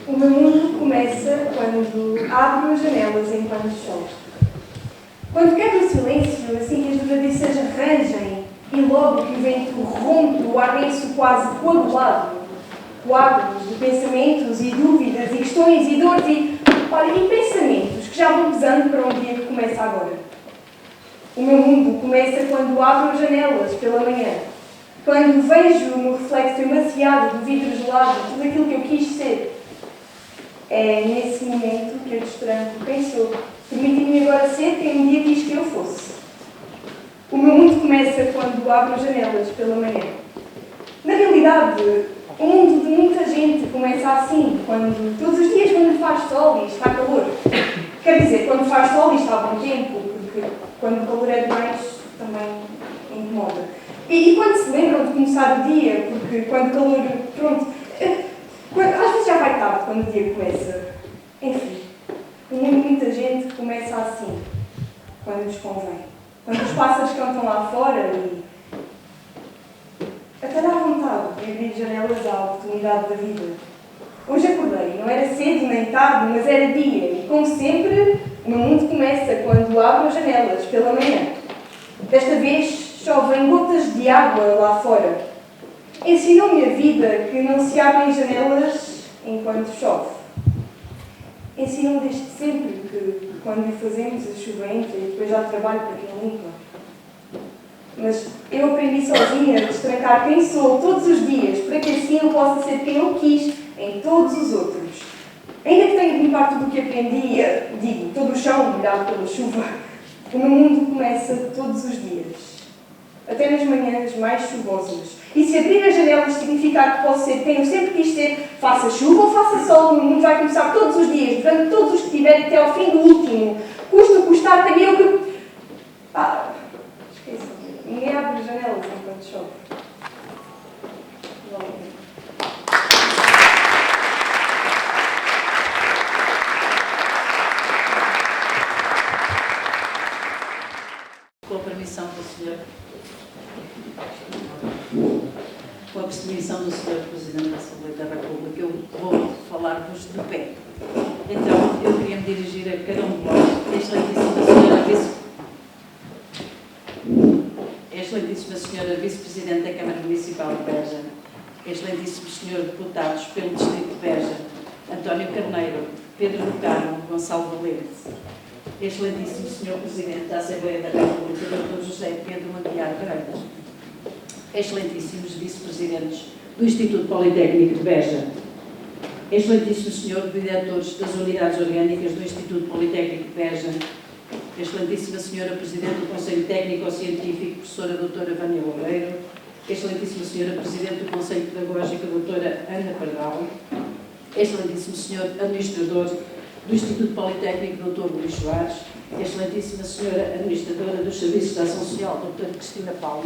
O meu mundo começa quando abro as janelas enquanto chove. Quando quebra o silêncio, assim que as duradeiras arranjem, e logo que o vento rompe o ar denso quase coagulado, coágulos de pensamentos e dúvidas e questões e dores e pensamentos que já vão pesando para um dia que começa agora. O meu mundo começa quando abro as janelas pela manhã, quando vejo no reflexo emaciado do vidro gelado tudo aquilo que eu quis ser. É nesse momento que eu destranco quem sou, permitindo-me agora ser quem um dia quis que eu fosse. O meu mundo começa quando abro as janelas pela manhã. Na realidade, o mundo de muita gente começa assim, todos os dias quando faz sol e está calor. Quer dizer, quando faz sol e está bom tempo, porque quando o calor é demais também incomoda. E quando se lembram de começar o dia, porque quando o calor, às vezes já vai tarde quando o dia começa. Enfim, o mundo de muita gente começa assim, quando lhes convém. Quando os pássaros cantam lá fora e até dá vontade de abrir janelas à oportunidade da vida. Hoje acordei, não era cedo nem tarde, mas era dia. E como sempre, o meu mundo começa quando abro as janelas pela manhã. Desta vez chovem gotas de água lá fora. Ensinou-me a vida que não se abrem janelas enquanto chove. Ensinou-me desde sempre que quando o fazemos a chuva entra e depois já trabalho para quem limpa. Mas eu aprendi sozinha a destrancar quem sou todos os dias, para que assim eu possa ser quem eu quis em todos os outros. Ainda que tenha de limpar tudo o que aprendi, todo o chão molhado pela chuva, o meu mundo começa todos os dias. Até nas manhãs mais chuvosas. E se abrir as janelas significar que posso ser quem eu sempre quis ser, faça chuva ou faça sol, o meu mundo vai começar todos os dias, durante todos os que tiver, até ao fim do último. Custa o custar, tenho eu que... Esqueçam. Ninguém abre as janelas enquanto chove. Com a permissão do Senhor. Com a permissão do Senhor Presidente da Assembleia da República, eu vou falar-vos de pé. Então, eu queria me dirigir a cada um de vós, Excelentíssima Senhora Vice-Presidente da Câmara Municipal de Beja, Excelentíssimo Senhor Deputados pelo Distrito de Beja, António Carneiro, Pedro do Carmo, Gonçalo Valente, Excelentíssimo Senhor Presidente da Assembleia da República, Dr. José Pedro Aguiar Vareiras, Excelentíssimos Vice-Presidentes do Instituto Politécnico de Beja, Excelentíssimo Senhor Diretores das Unidades Orgânicas do Instituto Politécnico de Beja, Excelentíssima Senhora Presidente do Conselho Técnico-Científico, Professora Doutora Vânia Loureiro, Excelentíssima Senhora Presidente do Conselho Pedagógico, Doutora Ana Pardal, Excelentíssimo Senhor Administrador do Instituto Politécnico, Dr. Luís Soares, Excelentíssima Senhora Administradora dos Serviços de Ação Social, Doutora Cristina Palma,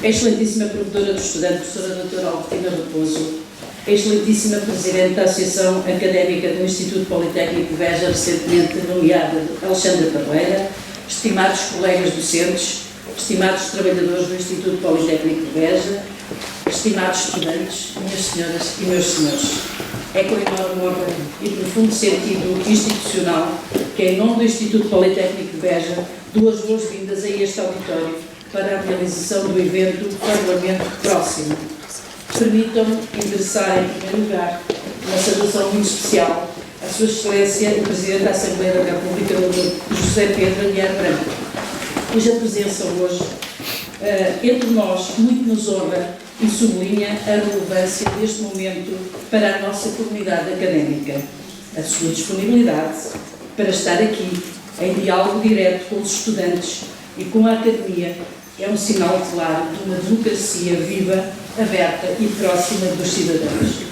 Excelentíssima Promotora do Estudante, Professora Doutora Albertina Raposo, Excelentíssima Presidente da Associação Académica do Instituto Politécnico de Beja, recentemente nomeada Alexandra Parreira, estimados colegas docentes, estimados trabalhadores do Instituto Politécnico de Beja, estimados estudantes, minhas senhoras e meus senhores. É com enorme honra e profundo sentido institucional que, em nome do Instituto Politécnico de Beja, dou as boas-vindas a este auditório para a realização do evento Parlamento Próximo. Permitam-me ingressar, em primeiro lugar, uma saudação muito especial à Sua Excelência, o Presidente da Assembleia da República, Dr. José Pedro Aguiar Branco, cuja presença hoje, entre nós, muito nos honra e sublinha a relevância deste momento para a nossa comunidade académica. A sua disponibilidade para estar aqui, em diálogo direto com os estudantes e com a academia, é um sinal claro de uma democracia viva, aberta e próxima dos cidadãos.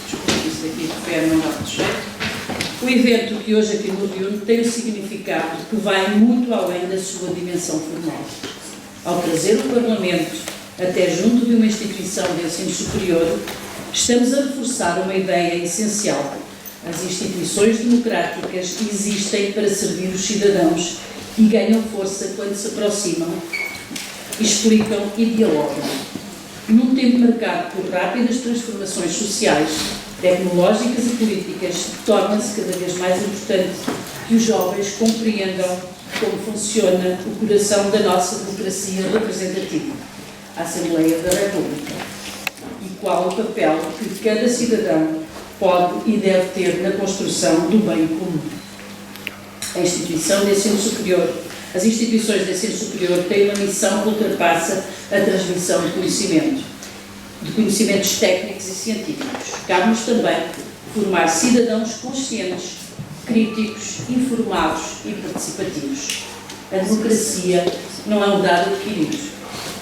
Desculpe, isso aqui de pé não dá de jeito. O evento que hoje aqui nos reúne tem um significado que vai muito além da sua dimensão formal. Ao trazer o Parlamento até junto de uma instituição de ensino superior, estamos a reforçar uma ideia essencial. As instituições democráticas existem para servir os cidadãos e ganham força quando se aproximam, explicam e dialogam. Num tempo marcado por rápidas transformações sociais, tecnológicas e políticas, torna-se cada vez mais importante que os jovens compreendam como funciona o coração da nossa democracia representativa, a Assembleia da República, e qual o papel que cada cidadão pode e deve ter na construção do bem comum. A instituição de ensino superior, as instituições de ensino superior têm uma missão que ultrapassa a transmissão de conhecimentos técnicos e científicos. Cabe-nos também formar cidadãos conscientes, críticos, informados e participativos. A democracia não é um dado adquirido.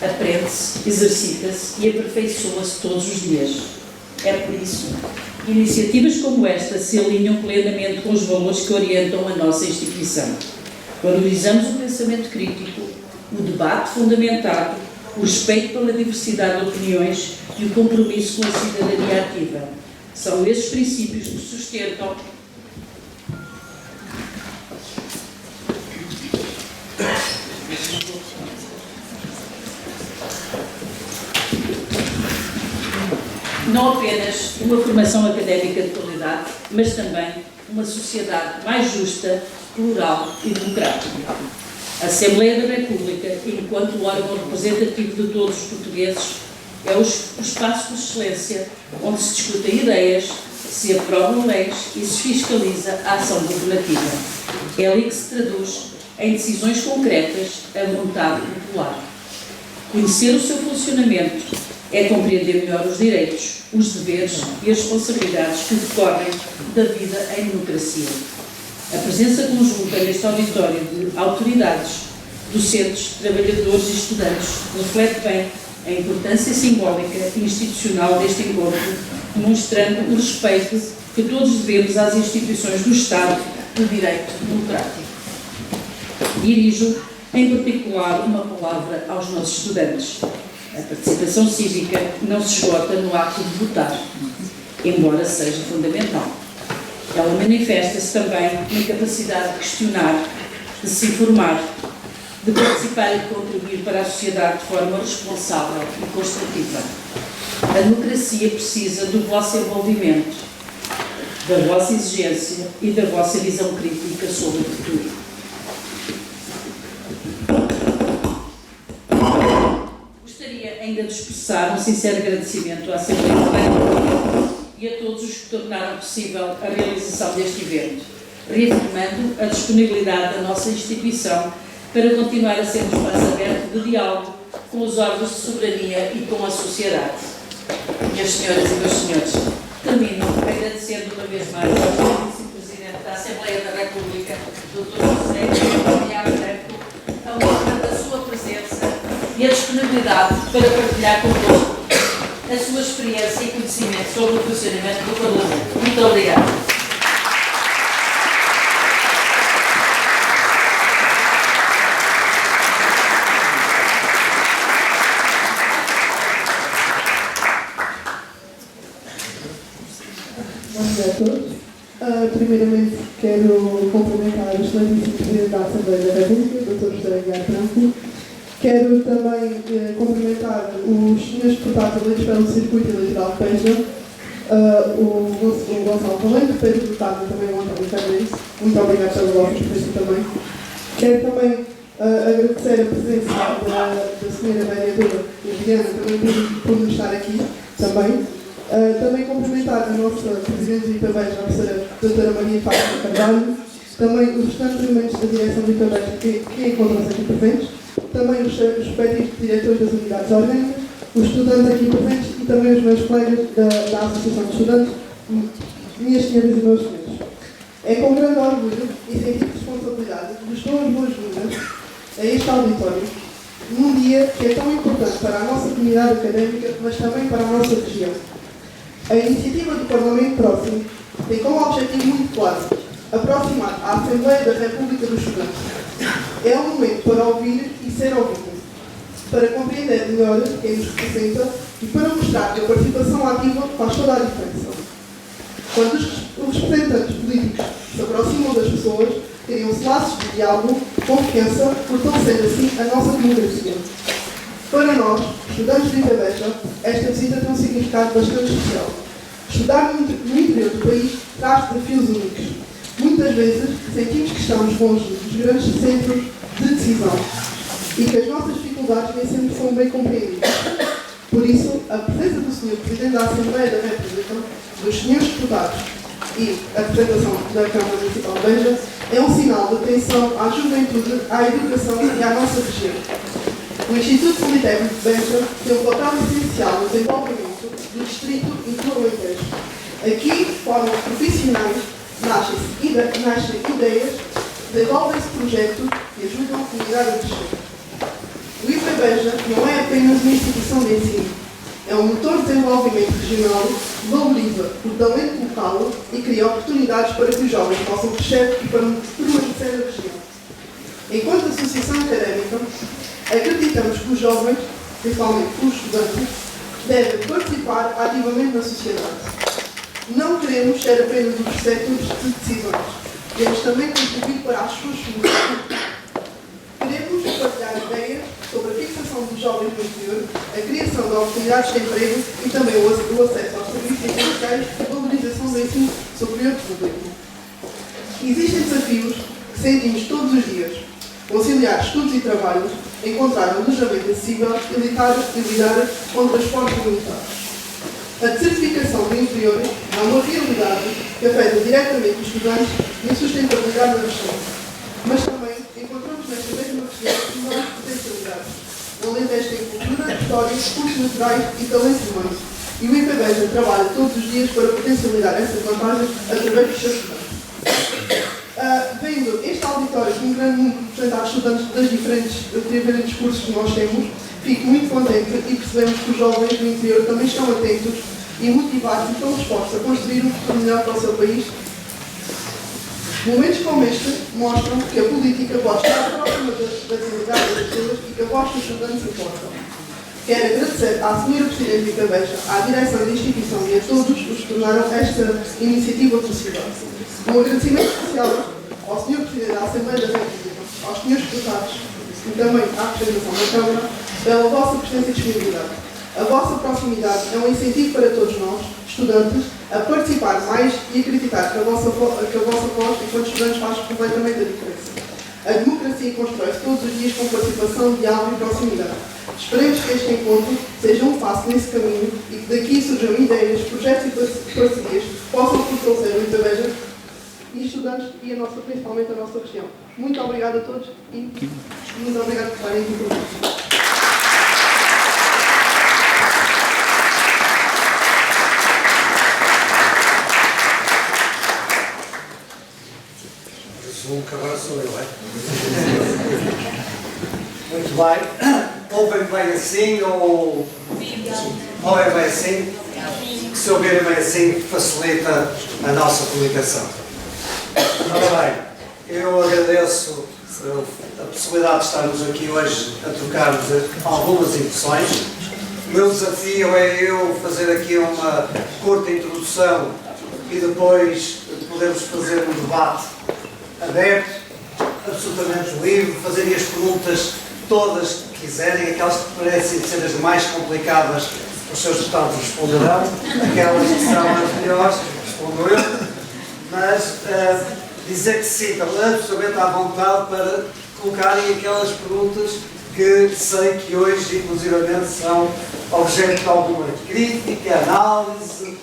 Aprende-se, exercita-se e aperfeiçoa-se todos os dias. É por isso que iniciativas como esta se alinham plenamente com os valores que orientam a nossa instituição. Valorizamos o pensamento crítico, o debate fundamentado, o respeito pela diversidade de opiniões e o compromisso com a cidadania ativa. São esses princípios que sustentam não apenas uma formação académica de qualidade, mas também uma sociedade mais justa, plural e democrática. A Assembleia da República, enquanto órgão representativo de todos os portugueses, é o espaço de excelência onde se discutem ideias, se aprovam leis e se fiscaliza a ação governativa. É ali que se traduz em decisões concretas a vontade popular. Conhecer o seu funcionamento é compreender melhor os direitos, os deveres e as responsabilidades que decorrem da vida em democracia. A presença conjunta neste auditório de autoridades, docentes, trabalhadores e estudantes reflete bem a importância simbólica e institucional deste encontro, demonstrando o respeito que todos devemos às instituições do Estado de Direito Democrático. Dirijo, em particular, uma palavra aos nossos estudantes. A participação cívica não se esgota no ato de votar, embora seja fundamental. Ela manifesta-se também na capacidade de questionar, de se informar, de participar e de contribuir para a sociedade de forma responsável e construtiva. A democracia precisa do vosso envolvimento, da vossa exigência e da vossa visão crítica sobre o futuro. Ainda de expressar um sincero agradecimento à Assembleia da República e a todos os que tornaram possível a realização deste evento, reafirmando a disponibilidade da nossa instituição para continuar a ser um espaço aberto de diálogo com os órgãos de soberania e com a sociedade. Minhas senhoras e meus senhores, termino agradecendo uma vez mais ao Vice-Presidente da Assembleia da República, Dr. José Maria Branco, a honra da sua presença e a disponibilidade para partilhar connosco a sua experiência e conhecimento sobre o funcionamento do Parlamento. Muito obrigada. Bom dia a todos. Primeiramente, quero cumprimentar o excelentíssimo Presidente da Assembleia da República, Dr. José Aguiar Branco. Quero também cumprimentar os senhores deputados eleitos pelo Circuito Eleitoral de Beja, o Gonçalo Valente, o Pedro Deputado também o António Carneiro. Muito obrigado pela vossa presença também. Quero também agradecer a presença da senhora vereadora Viviana, também por nos estar aqui também. Também cumprimentar a nossa Presidente de Itabeja, a professora doutora Maria Fátima Carvalho, também os restantes elementos da direção de Itabeja que encontram-se aqui presentes, também os respectivos diretores das unidades orgânicas, os estudantes aqui presentes e também os meus colegas da Associação de Estudantes, minhas senhoras e meus senhores. É com grande orgulho e sentido de responsabilidade que vos dou as boas-vindas a este auditório, num dia que é tão importante para a nossa comunidade académica, mas também para a nossa região. A iniciativa do Parlamento Próximo tem como objetivo muito claro aproximar a Assembleia da República dos Estudantes. É um momento para ouvir e ser ouvido, para compreender melhor quem nos representa e para mostrar que a participação ativa faz toda a diferença. Quando os representantes políticos se aproximam das pessoas, criam-se laços de diálogo, confiança, fortalecendo assim a nossa democracia. Para nós, estudantes de IPBEJA, esta visita tem um significado bastante especial. Estudar no interior do país traz desafios únicos. Muitas vezes sentimos que estamos longe dos grandes centros de decisão e que as nossas dificuldades nem sempre são bem compreendidas. Por isso, a presença do Sr. Presidente da Assembleia da República, dos Srs. Deputados e a representação da Câmara Municipal de Beja é um sinal de atenção à juventude, à educação e à nossa região. O Instituto Politécnico de Beja tem um papel essencial no desenvolvimento do distrito e do Alentejo. Aqui formam profissionais, nascem ideias, desenvolvem-se projetos e ajudam a comunidade a crescer. O IPBEJA não é apenas uma instituição de ensino, é um motor de desenvolvimento regional, valoriza o talento local e cria oportunidades para que os jovens possam crescer e permanecer na região. Enquanto associação académica, acreditamos que os jovens, principalmente os estudantes, devem participar ativamente na sociedade. Não queremos ser apenas os receptores de decisões, queremos também contribuir para as suas soluções. Queremos partilhar ideias sobre a fixação dos jovens no interior, a criação de oportunidades de emprego e também o acesso aos serviços essenciais e a valorização do ensino superior público. Existem desafios que sentimos todos os dias: conciliar estudos e trabalhos, encontrar alojamento acessível e lidar com transportes limitados. A desertificação do interior é uma realidade que afeta diretamente os estudantes e a sustentabilidade da região. Mas também encontramos nesta mesma região enormes potencialidades. O Alentejo tem cultura, história, recursos naturais e talento humano. E o IPBEJA trabalha todos os dias para potencializar essas vantagens através dos seus estudantes. Vendo este auditório com um grande número de representantes estudantes dos diferentes cursos que nós temos, fico muito contente e percebemos que os jovens do interior também estão atentos e motivados e estão dispostos a construir um futuro melhor para o seu país. Momentos como este mostram que a política pode estar próxima da realidade das pessoas e que a voz dos estudantes importa. Quero agradecer à Sra. Presidente de IPBEJA, à direção da instituição e a todos os que tornaram esta iniciativa possível. Um agradecimento especial ao Sr. Presidente da Assembleia da República, aos Srs. Deputados e também à representação da Câmara pela vossa presença e disponibilidade. A vossa proximidade é um incentivo para todos nós, estudantes, a participar mais e acreditar que a vossa voz, enquanto estudantes, faz completamente a diferença. A democracia constrói-se todos os dias com participação, diálogo e proximidade. Esperemos que este encontro seja um passo nesse caminho e que daqui surjam ideias, projetos e parcerias que possam fortalecer o IPBEJA e estudantes e principalmente a nossa região. Muito obrigado a todos e muito obrigado por estarem aqui conosco. Agora sou eu, é? Muito bem. Ouvem bem assim ou ouvem bem assim? Se ouvirem bem assim, facilita a nossa comunicação. Ora bem, eu agradeço a possibilidade de estarmos aqui hoje a trocarmos algumas impressões. O meu desafio é eu fazer aqui uma curta introdução e depois podermos fazer um debate aberto, absolutamente livre, fazerem as perguntas todas que quiserem, aquelas que parecem ser as mais complicadas, os seus deputados responderão, aquelas que são as melhores, respondo eu, mas dizer que se sintam absolutamente à vontade para colocarem aquelas perguntas que sei que hoje, inclusivamente, são objeto de alguma crítica, análise,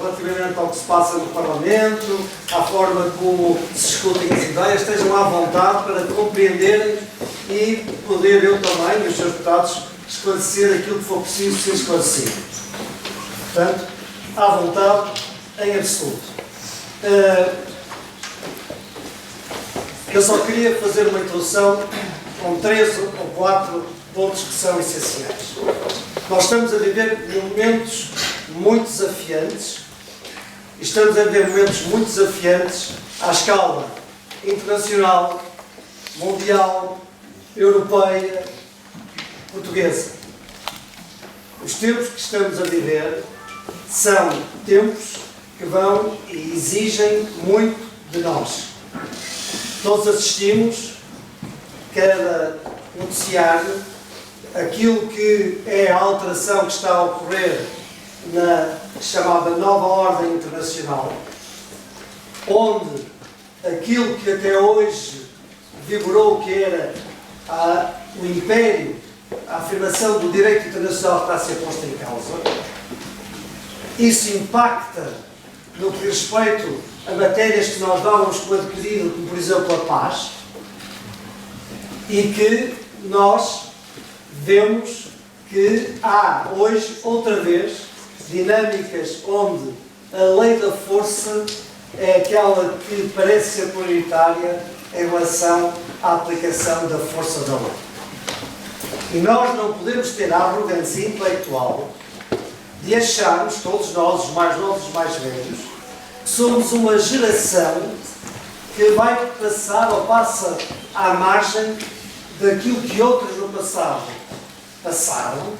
relativamente ao que se passa no Parlamento, à forma como se discutem as ideias, estejam à vontade para compreenderem e poder eu também, e os seus deputados, esclarecer aquilo que for preciso ser esclarecido. Portanto, à vontade, em absoluto. Eu só queria fazer uma introdução com 3 ou 4 pontos que são essenciais. Nós estamos a viver momentos muito desafiantes, estamos a viver momentos muito desafiantes à escala internacional, mundial, europeia, portuguesa. Os tempos que estamos a viver são tempos que vão e exigem muito de nós. Todos assistimos, cada noticiário, aquilo que é a alteração que está a ocorrer na chamada Nova Ordem Internacional, onde aquilo que até hoje vigorou, que era o império, a afirmação do direito internacional que está a ser posta em causa, isso impacta no que diz respeito a matérias que nós dávamos como adquirido, como por exemplo a paz, e que nós vemos que há hoje, outra vez, dinâmicas onde a lei da força é aquela que parece ser prioritária em relação à aplicação da força da lei. E nós não podemos ter a arrogância intelectual de acharmos, todos nós, os mais novos e os mais velhos, que somos uma geração que vai passar ou passa à margem daquilo que outros no passado passaram,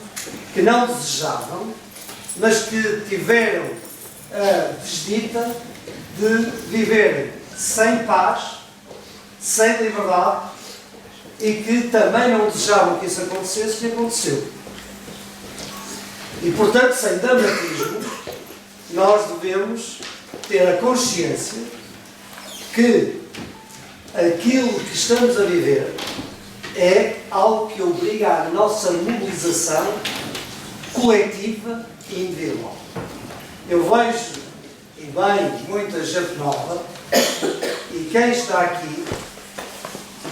que não desejavam, mas que tiveram a desdita de viverem sem paz, sem liberdade, e que também não desejavam que isso acontecesse, e aconteceu. E, portanto, sem dramatismo, nós devemos ter a consciência que aquilo que estamos a viver é algo que obriga à nossa mobilização coletiva e individual. Eu vejo, e bem, muita gente nova, e quem está aqui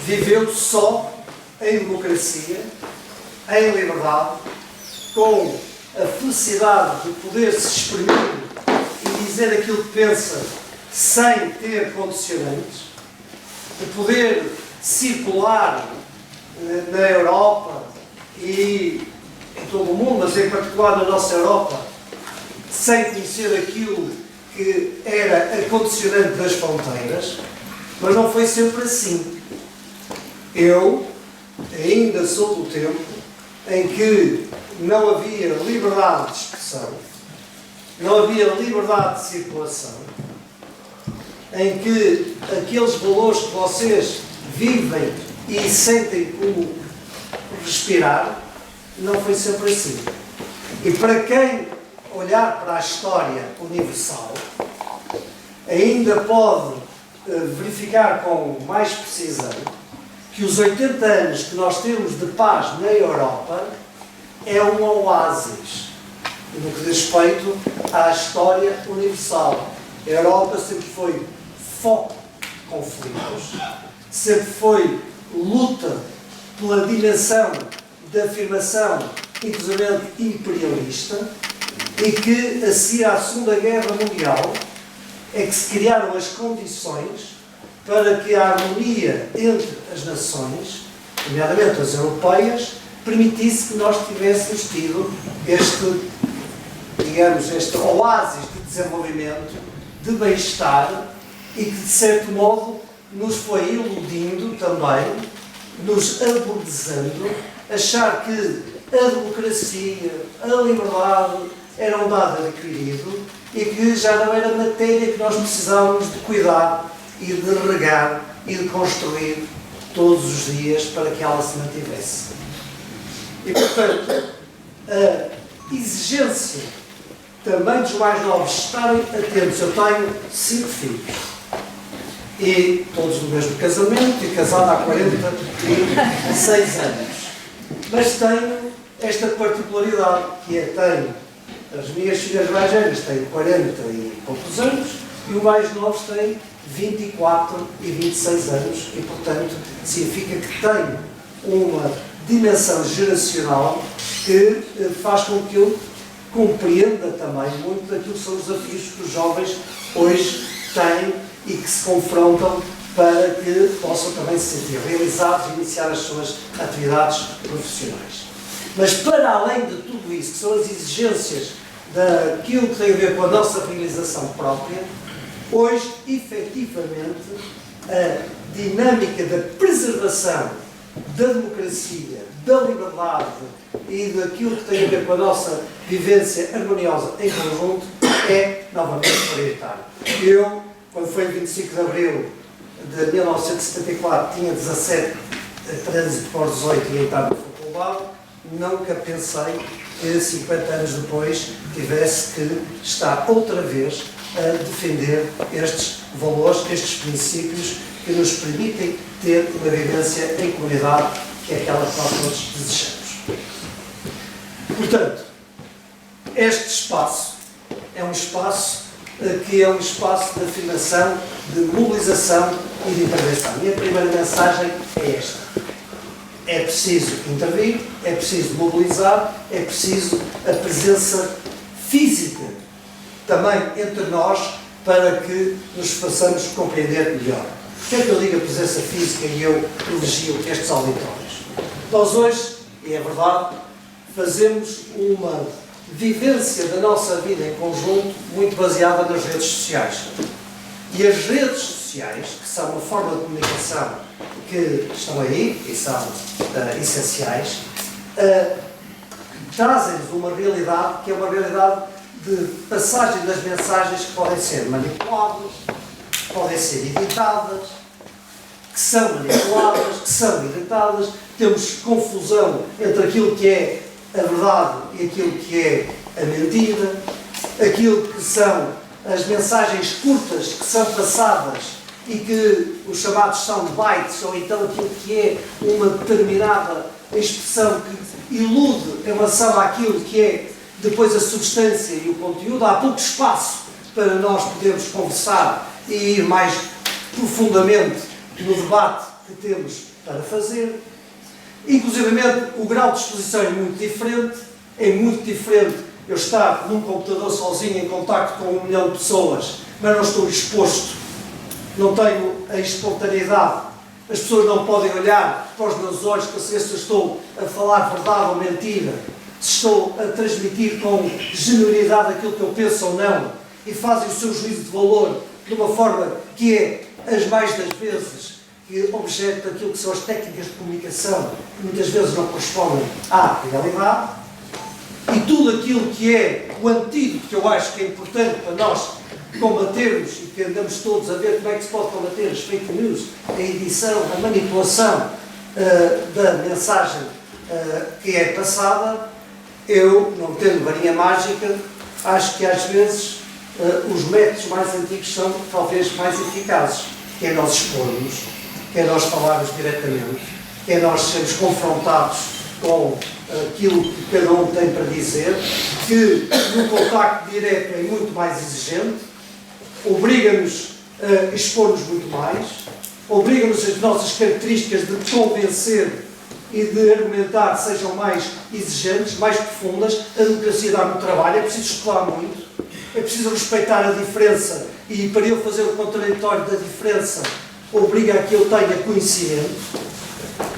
viveu só em democracia, em liberdade, com a felicidade de poder se exprimir e dizer aquilo que pensa sem ter condicionantes, de poder circular na Europa e em todo o mundo, mas em particular na nossa Europa, sem conhecer aquilo que era a condicionante das fronteiras, mas não foi sempre assim. Eu ainda sou do tempo em que não havia liberdade de expressão, não havia liberdade de circulação, em que aqueles valores que vocês vivem e sentem como respirar, não foi sempre assim. E para quem olhar para a história universal, ainda pode verificar com mais precisão que os 80 anos que nós temos de paz na Europa é um oásis no que diz respeito à história universal. A Europa sempre foi foco de conflitos, sempre foi luta pela dimensão da afirmação, inclusive imperialista, e que, a seguir à Segunda Guerra Mundial, é que se criaram as condições para que a harmonia entre as nações, nomeadamente as europeias, permitisse que nós tivéssemos tido este, digamos, este oásis de desenvolvimento, de bem-estar, e que, de certo modo, nos foi iludindo também, nos abordezando, achar que a democracia, a liberdade era um dado adquirido e que já não era matéria que nós precisávamos de cuidar e de regar e de construir todos os dias para que ela se mantivesse. E, portanto, a exigência também dos mais novos estarem atentos. Eu tenho 5 filhos e todos do mesmo casamento e casado há 46 anos. Mas tenho esta particularidade, que é, tenho as minhas filhas mais velhas têm 40 e poucos anos e os mais novos têm 24 e 26 anos e, portanto, significa que tenho uma dimensão geracional que faz com que eu compreenda também muito daquilo que são os desafios que os jovens hoje têm e que se confrontam para que possam também se sentir realizados e iniciar as suas atividades profissionais. Mas para além de tudo isso, que são as exigências daquilo que tem a ver com a nossa realização própria, hoje, efetivamente, a dinâmica da preservação da democracia, da liberdade e daquilo que tem a ver com a nossa vivência harmoniosa em conjunto é novamente prioritário. Eu, quando foi 25 de Abril, de 1974 tinha 17 trânsitos para os 18 e entrava na faculdade, nunca pensei que 50 anos depois tivesse que estar outra vez a defender estes valores, estes princípios que nos permitem ter uma vivência em comunidade, que é aquela que nós todos desejamos. Portanto, este espaço é um espaço que é um espaço de afirmação, de mobilização e de intervenção. E a primeira mensagem é esta. É preciso intervir, é preciso mobilizar, é preciso a presença física também entre nós para que nos façamos compreender melhor. O que é que eu digo a presença física e eu elogio estes auditórios? Nós hoje, e é verdade, fazemos uma vivência da nossa vida em conjunto muito baseada nas redes sociais. E as redes sociais, que são uma forma de comunicação que estão aí e são essenciais, trazem-nos uma realidade que é uma realidade de passagem das mensagens que podem ser manipuladas, podem ser editadas, que são manipuladas, que são editadas. Temos confusão entre aquilo que é a verdade e aquilo que é a mentira, aquilo que são as mensagens curtas que são passadas e que os chamados soundbites, ou então aquilo que é uma determinada expressão que ilude em relação àquilo que é depois a substância e o conteúdo. Há pouco espaço para nós podermos conversar e ir mais profundamente no debate que temos para fazer. Inclusivamente, o grau de exposição é muito diferente. É muito diferente eu estar num computador sozinho em contacto com 1 milhão de pessoas, mas não estou exposto, não tenho a espontaneidade. As pessoas não podem olhar para os meus olhos para saber se eu estou a falar verdade ou mentira, se estou a transmitir com genuinidade aquilo que eu penso ou não, e fazem o seu juízo de valor de uma forma que é, as mais das vezes, que objeto daquilo que são as técnicas de comunicação, que muitas vezes não correspondem à realidade. E tudo aquilo que é o antídoto, que eu acho que é importante para nós combatermos, e que andamos todos a ver como é que se pode combater as fake news, a edição, a manipulação da mensagem que é passada. Eu, não tendo varinha mágica, acho que às vezes os métodos mais antigos são talvez mais eficazes, que é nós expormos, que é nós falarmos diretamente, que é nós sermos confrontados com aquilo que cada um tem para dizer, que no contacto direto é muito mais exigente, obriga-nos a expor-nos muito mais, obriga-nos as nossas características de convencer e de argumentar sejam mais exigentes, mais profundas. A democracia dá-me trabalho, é preciso estudar muito, é preciso respeitar a diferença, e para eu fazer o contraditório da diferença obriga a que eu tenha conhecimento.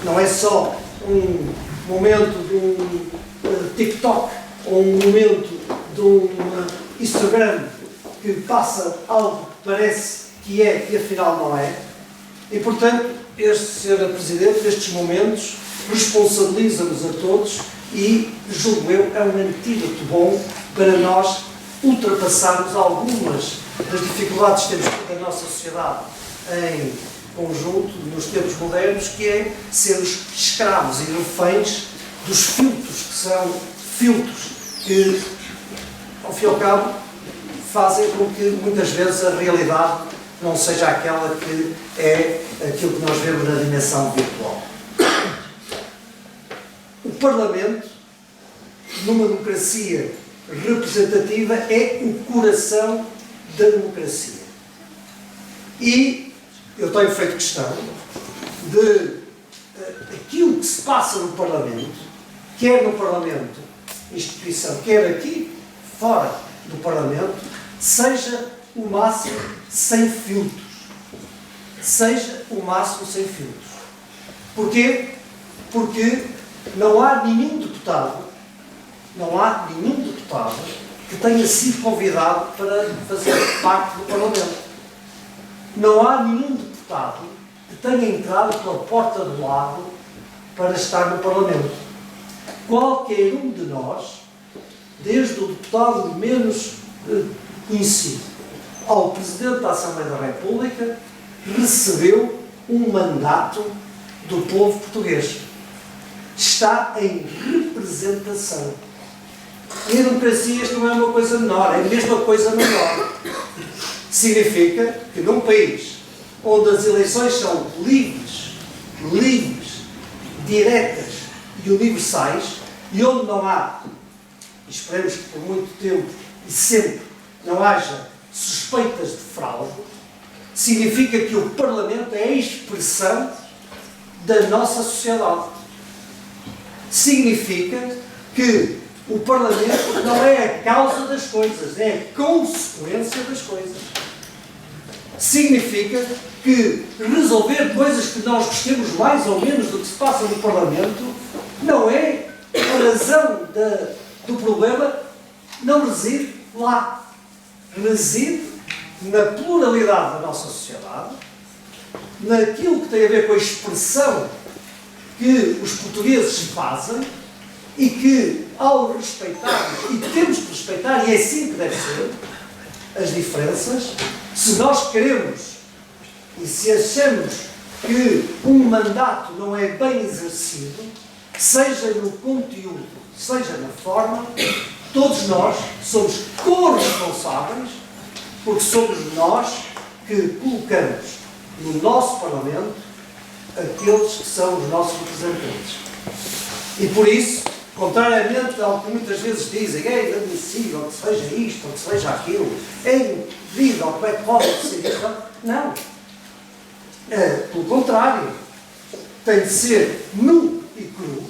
Não é só um momento de um TikTok ou um momento de um Instagram que passa algo que parece que é e afinal não é. E portanto, Sr. Presidente, estes momentos responsabiliza-nos a todos e, julgo eu, é um antídoto bom para nós ultrapassarmos algumas das dificuldades que temos da nossa sociedade em conjunto, nos tempos modernos, que é sermos escravos e reféns dos filtros, que são filtros que, ao fim e ao cabo, fazem com que muitas vezes a realidade não seja aquela que é aquilo que nós vemos na dimensão virtual. O Parlamento, numa democracia representativa, é o coração da democracia. E eu tenho feito questão de aquilo que se passa no Parlamento, quer no Parlamento, instituição, quer aqui, fora do Parlamento, seja o máximo sem filtros. Seja o máximo sem filtros. Porquê? Porque não há nenhum deputado que tenha sido convidado para fazer parte do Parlamento. Não há nenhum deputado que tenha entrado pela porta do lado para estar no Parlamento. Qualquer um de nós, desde o deputado menos conhecido ao Presidente da Assembleia da República, recebeu um mandato do povo português. Está em representação. E a democracia isto não é uma coisa menor, é a mesma coisa maior. Significa que num país onde as eleições são livres, diretas e universais, e onde não há, esperemos que por muito tempo e sempre não haja suspeitas de fraude, significa que o Parlamento é a expressão da nossa sociedade. Significa que o Parlamento não é a causa das coisas, é a consequência das coisas. Significa que resolver coisas que nós gostemos mais ou menos do que se passa no Parlamento não é a razão do problema, não reside lá. Reside na pluralidade da nossa sociedade, naquilo que tem a ver com a expressão que os portugueses fazem e que, ao respeitarmos, e temos que respeitar, e é assim que deve ser, as diferenças, se nós queremos e se achamos que um mandato não é bem exercido, seja no conteúdo, seja na forma, todos nós somos corresponsáveis, porque somos nós que colocamos no nosso Parlamento aqueles que são os nossos representantes. E por isso, contrariamente ao que muitas vezes dizem, é inadmissível que seja isto ou que seja aquilo, é indevido ou que é que pode ser isto, não. Pelo contrário, tem de ser nu e cru,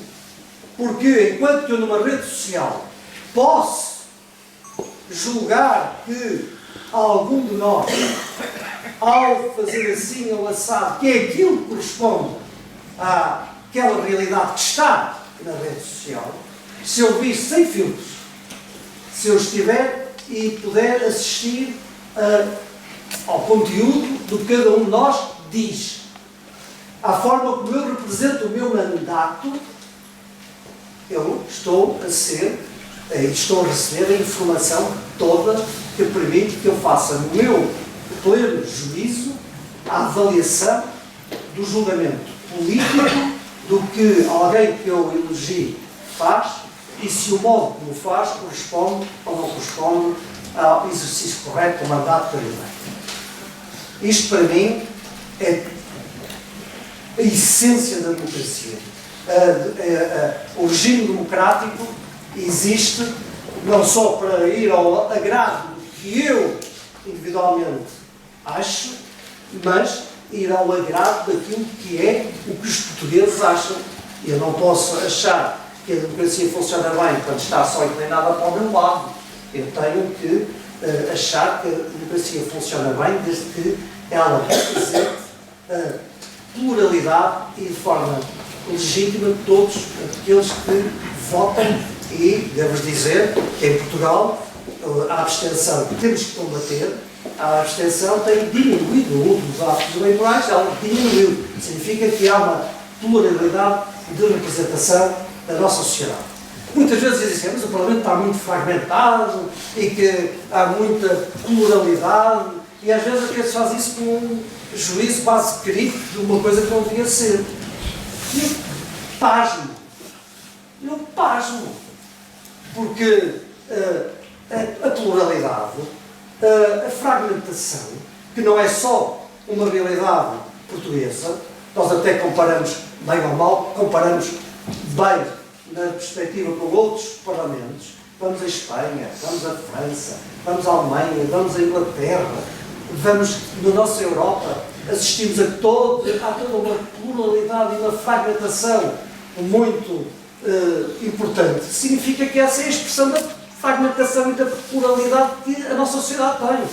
porque enquanto que eu numa rede social posso julgar que algum de nós, ao fazer assim ou assado, que é aquilo que corresponde àquela realidade que está na rede social, se eu vir sem filtros, se eu estiver e puder assistir ao conteúdo do que cada um de nós diz, à forma como eu represento o meu mandato, eu estou a receber a informação toda que permite que eu faça no meu pleno juízo a avaliação do julgamento político do que alguém que eu elegi faz e se o modo como faz corresponde ou não corresponde ao exercício correto do mandato que eu dei. Isto para mim é a essência da democracia. O regime democrático existe não só para ir ao agrado que eu individualmente acho, mas ir ao agrado daquilo que é o que os portugueses acham. Eu não posso achar que a democracia funciona bem quando está só inclinada para o meu lado. Eu tenho que achar que a democracia funciona bem desde que ela represente a pluralidade e de forma legítima de todos aqueles que votam. E devo dizer que em Portugal a abstenção temos que combater. A abstenção tem diminuído o uso dos atos eleitorais, ela diminuiu. Significa que há uma pluralidade de representação da nossa sociedade. Muitas vezes dizem assim, mas o Parlamento está muito fragmentado e que há muita pluralidade, e às vezes até se faz isso com um juízo quase crítico de uma coisa que não devia ser. E eu pasmo, porque a pluralidade, a fragmentação, que não é só uma realidade portuguesa, nós até comparamos, bem ou mal, comparamos bem na perspectiva com outros parlamentos. Vamos à Espanha, vamos à França, vamos à Alemanha, vamos à Inglaterra, vamos na nossa Europa, assistimos há toda uma pluralidade e uma fragmentação muito importante. Significa que essa é a expressão da fragmentação e da pluralidade que a nossa sociedade tem.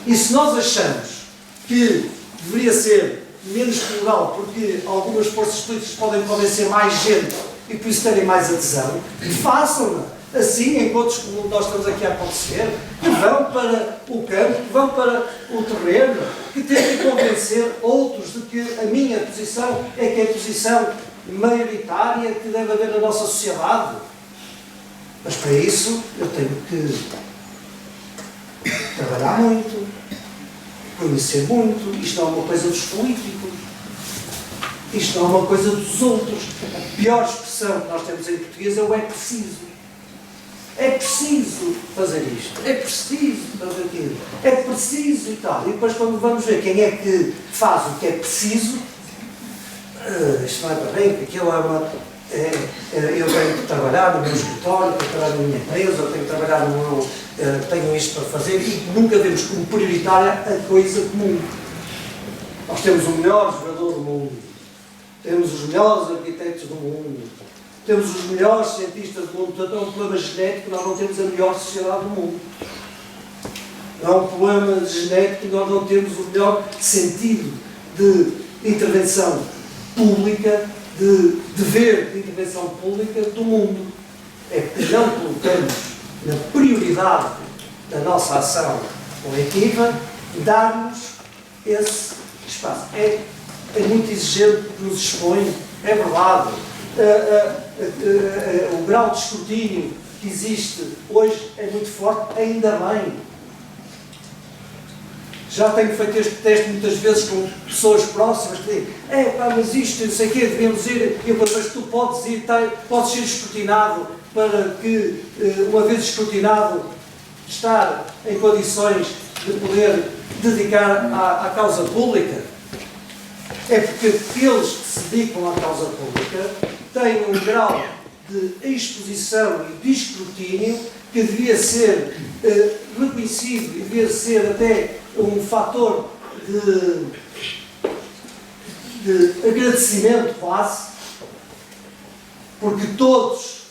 E se nós achamos que deveria ser menos plural porque algumas forças políticas podem ser mais gente e por isso terem mais adesão, façam-na assim, em contos como nós estamos aqui a acontecer, que vão para o campo, que vão para o terreno, que têm que convencer outros de que a minha posição é que é a posição maioritária que deve haver na nossa sociedade. Mas para isso eu tenho que trabalhar muito, conhecer muito, isto não é uma coisa dos políticos, isto não é uma coisa dos outros. A pior expressão que nós temos em português é o é preciso. É preciso fazer isto, é preciso fazer aquilo, é preciso e tal. E depois quando vamos ver quem é que faz o que é preciso, isto não é para bem, porque aquilo é uma... eu tenho que trabalhar no meu escritório, tenho que trabalhar na minha empresa, tenho que trabalhar no meu... tenho isto para fazer, e nunca vemos como prioritária a coisa comum. Nós temos o melhor jogador do mundo, temos os melhores arquitetos do mundo, temos os melhores cientistas do mundo. Portanto, é um problema genético, nós não temos a melhor sociedade do mundo. Não é um problema genético, nós não temos o melhor sentido de intervenção pública, de dever de intervenção pública do mundo. É que não colocamos na prioridade da nossa ação coletiva dar-nos esse espaço. É muito exigente que nos expõe, é verdade. O grau de escrutínio que existe hoje é muito forte, ainda bem. Já tenho feito este teste muitas vezes com pessoas próximas que dizem: mas isto, não sei o quê, devemos ir, mas tu podes ir, podes ser escrutinado para que, uma vez escrutinado, estar em condições de poder dedicar à causa pública. É porque aqueles que se dedicam à causa pública têm um grau de exposição e de escrutínio que devia ser reconhecido e devia ser até um fator de agradecimento quase, porque todos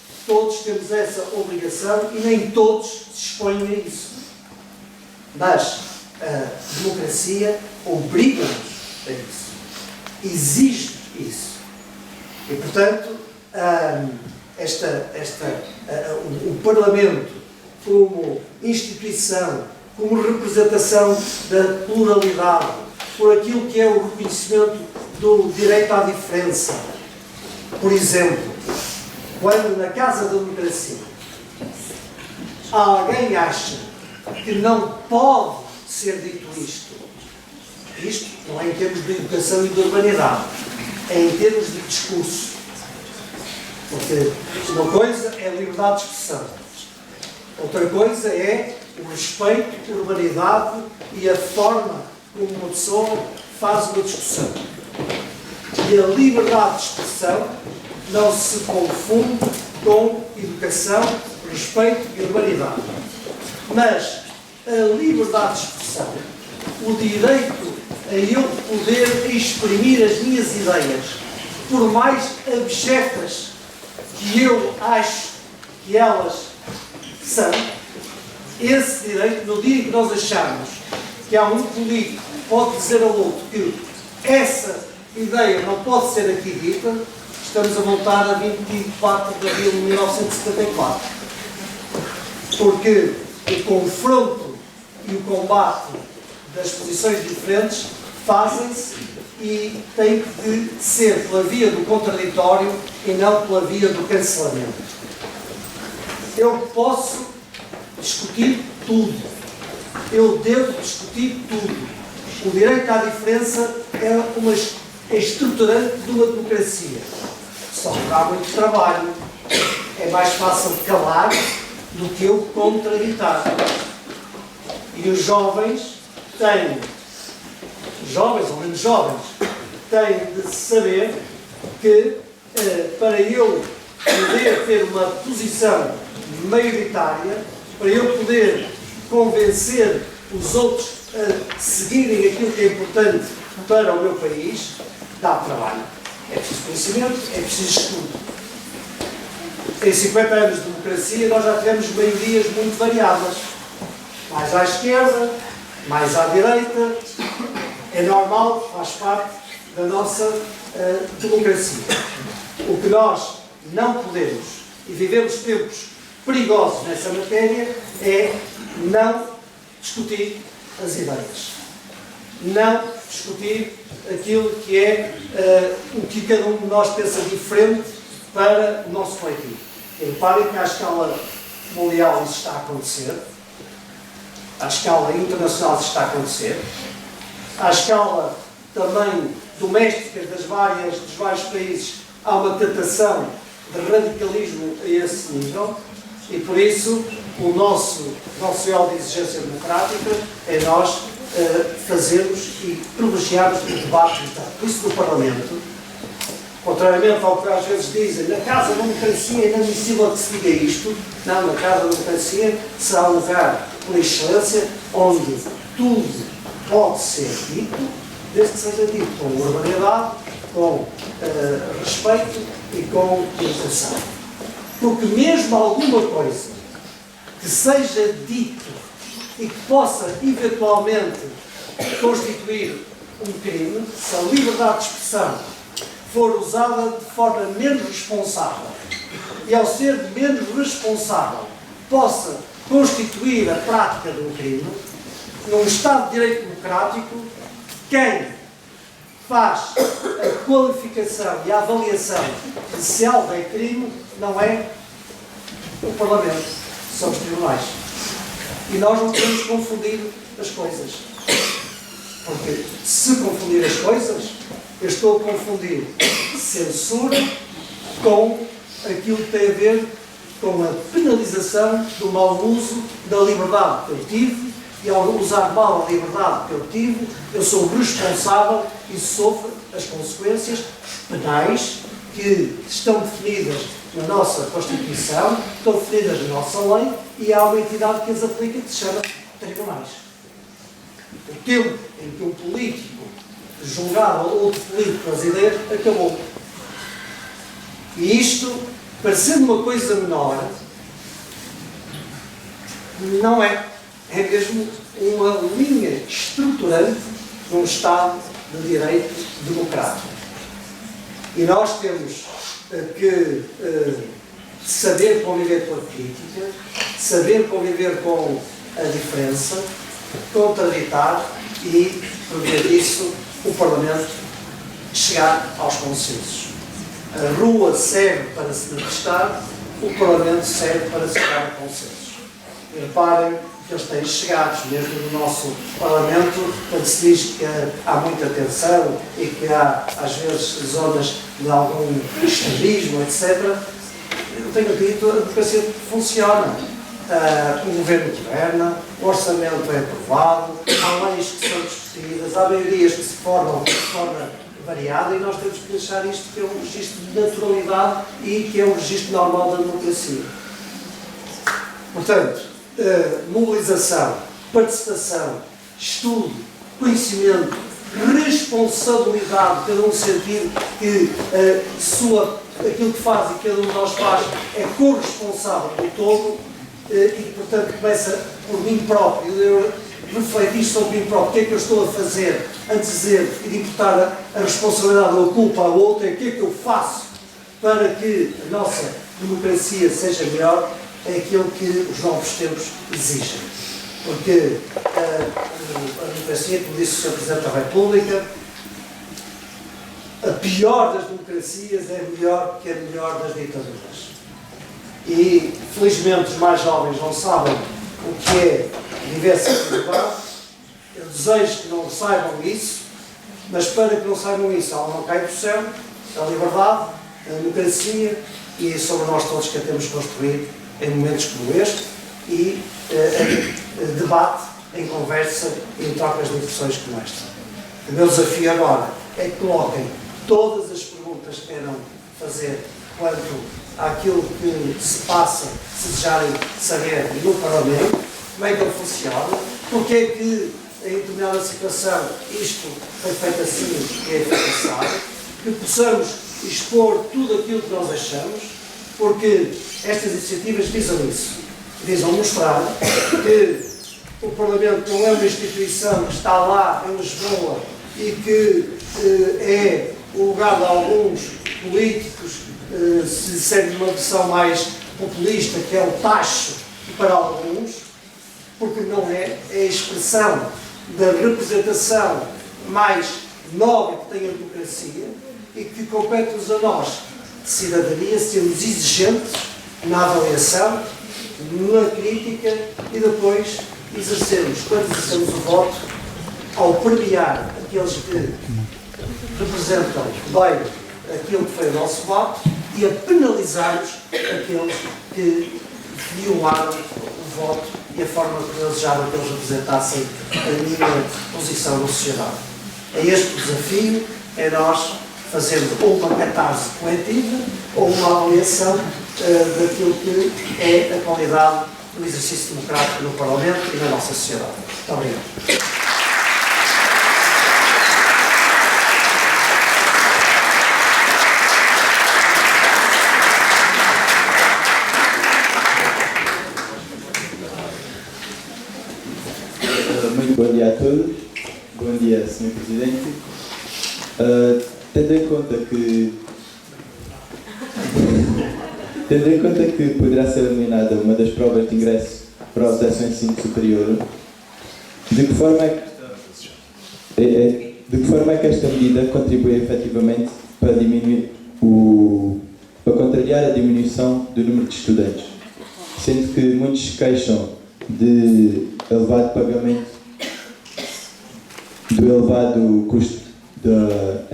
temos essa obrigação e nem todos se expõem a isso. Mas a democracia obriga-nos a isso, exige isso. E, portanto, o Parlamento, como instituição, como representação da pluralidade, por aquilo que é o reconhecimento do direito à diferença. Por exemplo, quando na Casa da Democracia alguém acha que não pode ser dito isto não é em termos de educação e de urbanidade, é em termos de discurso. Porque uma coisa é a liberdade de expressão, outra coisa é o respeito, a urbanidade e a forma como uma pessoa faz uma discussão. E a liberdade de expressão não se confunde com educação, respeito e urbanidade. Mas a liberdade de expressão, o direito a eu poder exprimir as minhas ideias, por mais abjetas que eu acho que elas são, esse direito, no dia que nós acharmos que há um político que pode dizer ao outro que essa ideia não pode ser aqui dita, estamos a voltar a 24 de abril de 1974. Porque o confronto e o combate das posições diferentes fazem-se e tem de ser pela via do contraditório e não pela via do cancelamento. Eu posso discutir tudo. Eu devo discutir tudo. O direito à diferença é estruturante de uma democracia. Só que há muito trabalho. É mais fácil calar do que eu contraditar. E os jovens ou menos jovens, têm de saber que para eu poder ter uma posição maioritária, para eu poder convencer os outros a seguirem aquilo que é importante para o meu país, dá trabalho. É preciso conhecimento, é preciso estudo. Em 50 anos de democracia nós já tivemos maiorias muito variadas. Mais à esquerda, mais à direita. É normal, faz parte da nossa democracia. O que nós não podemos, e vivemos tempos perigosos nessa matéria, é não discutir as ideias. Não discutir aquilo que é o que cada um de nós pensa diferente para o nosso coletivo. E reparem que à escala mundial isso está a acontecer, à escala internacional isso está a acontecer, À escala também doméstica dos vários países, há uma tentação de radicalismo a esse nível e, por isso, o nosso grau de exigência democrática é nós fazermos e privilegiarmos o debate. Por isso, no Parlamento, contrariamente ao que às vezes dizem, na Casa da Democracia é inadmissível que se diga isto, não, na Casa da Democracia será um lugar, por excelência, onde tudo pode ser dito, desde que seja dito com urbanidade, com respeito e com educação. Porque mesmo alguma coisa que seja dito e que possa eventualmente constituir um crime, se a liberdade de expressão for usada de forma menos responsável e ao ser menos responsável possa constituir a prática de um crime, num Estado de Direito Democrático, quem faz a qualificação e a avaliação de se algo é crime não é o Parlamento, são os tribunais. E nós não podemos confundir as coisas. Porque se confundir as coisas, eu estou a confundir censura com aquilo que tem a ver com a penalização do mau uso da liberdade que eu tive, e ao usar mal a liberdade que eu tive, eu sou responsável e sofro as consequências penais que estão definidas na nossa Constituição, estão definidas na nossa lei, e há uma entidade que as aplica que se chama tribunais. O tempo em que um político julgava outro político brasileiro acabou. E isto, parecendo uma coisa menor, não é. É mesmo uma linha estruturante de um Estado de Direito democrático. E nós temos que saber conviver com a crítica, saber conviver com a diferença, contraditar e, por via disso, o Parlamento chegar aos consensos. A rua serve para se manifestar, o Parlamento serve para chegar a consensos. E reparem que eles têm chegados, mesmo no nosso Parlamento, quando se diz que há muita tensão e que há, às vezes, zonas de algum extremismo, etc. Eu tenho dito, a democracia funciona. O governo governa, o orçamento é aprovado, há leis que são discutidas, há maiorias que se formam de forma variada e nós temos que deixar isto que é um registro de naturalidade e que é um registro normal da democracia. Portanto, mobilização, participação, estudo, conhecimento, responsabilidade, cada um sentir que aquilo que faz e cada um de nós faz é corresponsável do todo e, portanto, começa por mim próprio, eu refletir sobre mim próprio, o que é que eu estou a fazer antes de dizer e de imputar a responsabilidade ou a culpa ao outro, é o que é que eu faço para que a nossa democracia seja melhor, é aquilo que os novos tempos exigem. Porque a democracia, como disse o Sr. Presidente da República, a pior das democracias é melhor que a melhor das ditaduras. E, felizmente, os mais jovens não sabem o que é viver sem liberdade. Eu desejo que não saibam isso, mas para que não saibam isso, ela não cai do céu, a liberdade, a democracia, e é sobre nós todos que a temos construído em momentos como este, e debate, em conversa e em trocas de impressões como esta. O meu desafio agora é que coloquem todas as perguntas que queiram fazer quanto àquilo que se passa, se desejarem saber no Parlamento, como é que ele funciona, porque é que em determinada situação isto foi feito assim e é feito assim, que possamos expor tudo aquilo que nós achamos, porque estas iniciativas visam isso, visam mostrar que o Parlamento não é uma instituição que está lá em Lisboa e que é o lugar de alguns políticos, se dissermos uma versão mais populista, que é o tacho para alguns, porque não é, é a expressão da representação mais nobre que tem a democracia e que compete-nos a nós, cidadania, sermos exigentes na avaliação, na crítica e depois exercermos, quando exercemos o voto, ao premiar aqueles que representam bem aquilo que foi o nosso voto e a penalizarmos aqueles que violaram o voto e a forma que eu desejava que eles representassem a minha posição na sociedade. É este o desafio, é nós fazermos ou uma catarse coletiva ou uma avaliação daquilo que é a qualidade do exercício democrático no Parlamento e na nossa sociedade. Muito obrigado. Muito bom dia a todos. Bom dia, Sr. Presidente. Tendo em conta que poderá ser eliminada uma das provas de ingresso para o acesso ao ensino superior, de que forma é que esta medida contribui efetivamente para para contrariar a diminuição do número de estudantes, sendo que muitos se queixam de elevado pagamento, do elevado custo de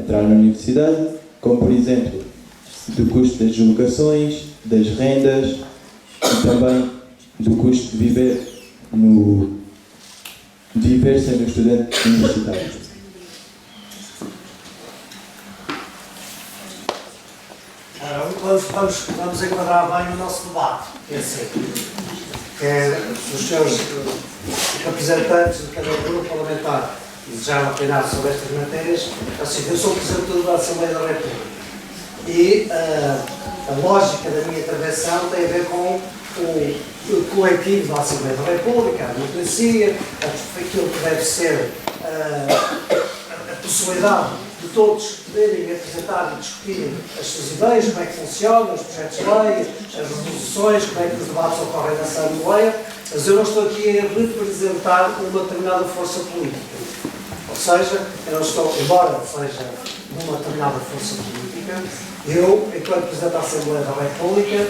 entrar na universidade, como por exemplo do custo das deslocações, das rendas e também do custo de viver sendo estudante universitário. Vamos enquadrar bem o nosso debate. Os seus representantes de cada grupo parlamentar desejaram opinar sobre estas matérias. Assim, eu sou o Presidente da Assembleia da República e a lógica da minha intervenção tem a ver com o coletivo da Assembleia da República, a democracia, aquilo que deve ser a possibilidade de todos poderem apresentar e discutir as suas ideias, como é que funcionam, os projetos de lei, as resoluções, como é que os debates ocorrem na Assembleia, mas eu não estou aqui a representar uma determinada força política. Ou seja, eu não estou, embora seja uma determinada força política, eu, enquanto Presidente da Assembleia da República,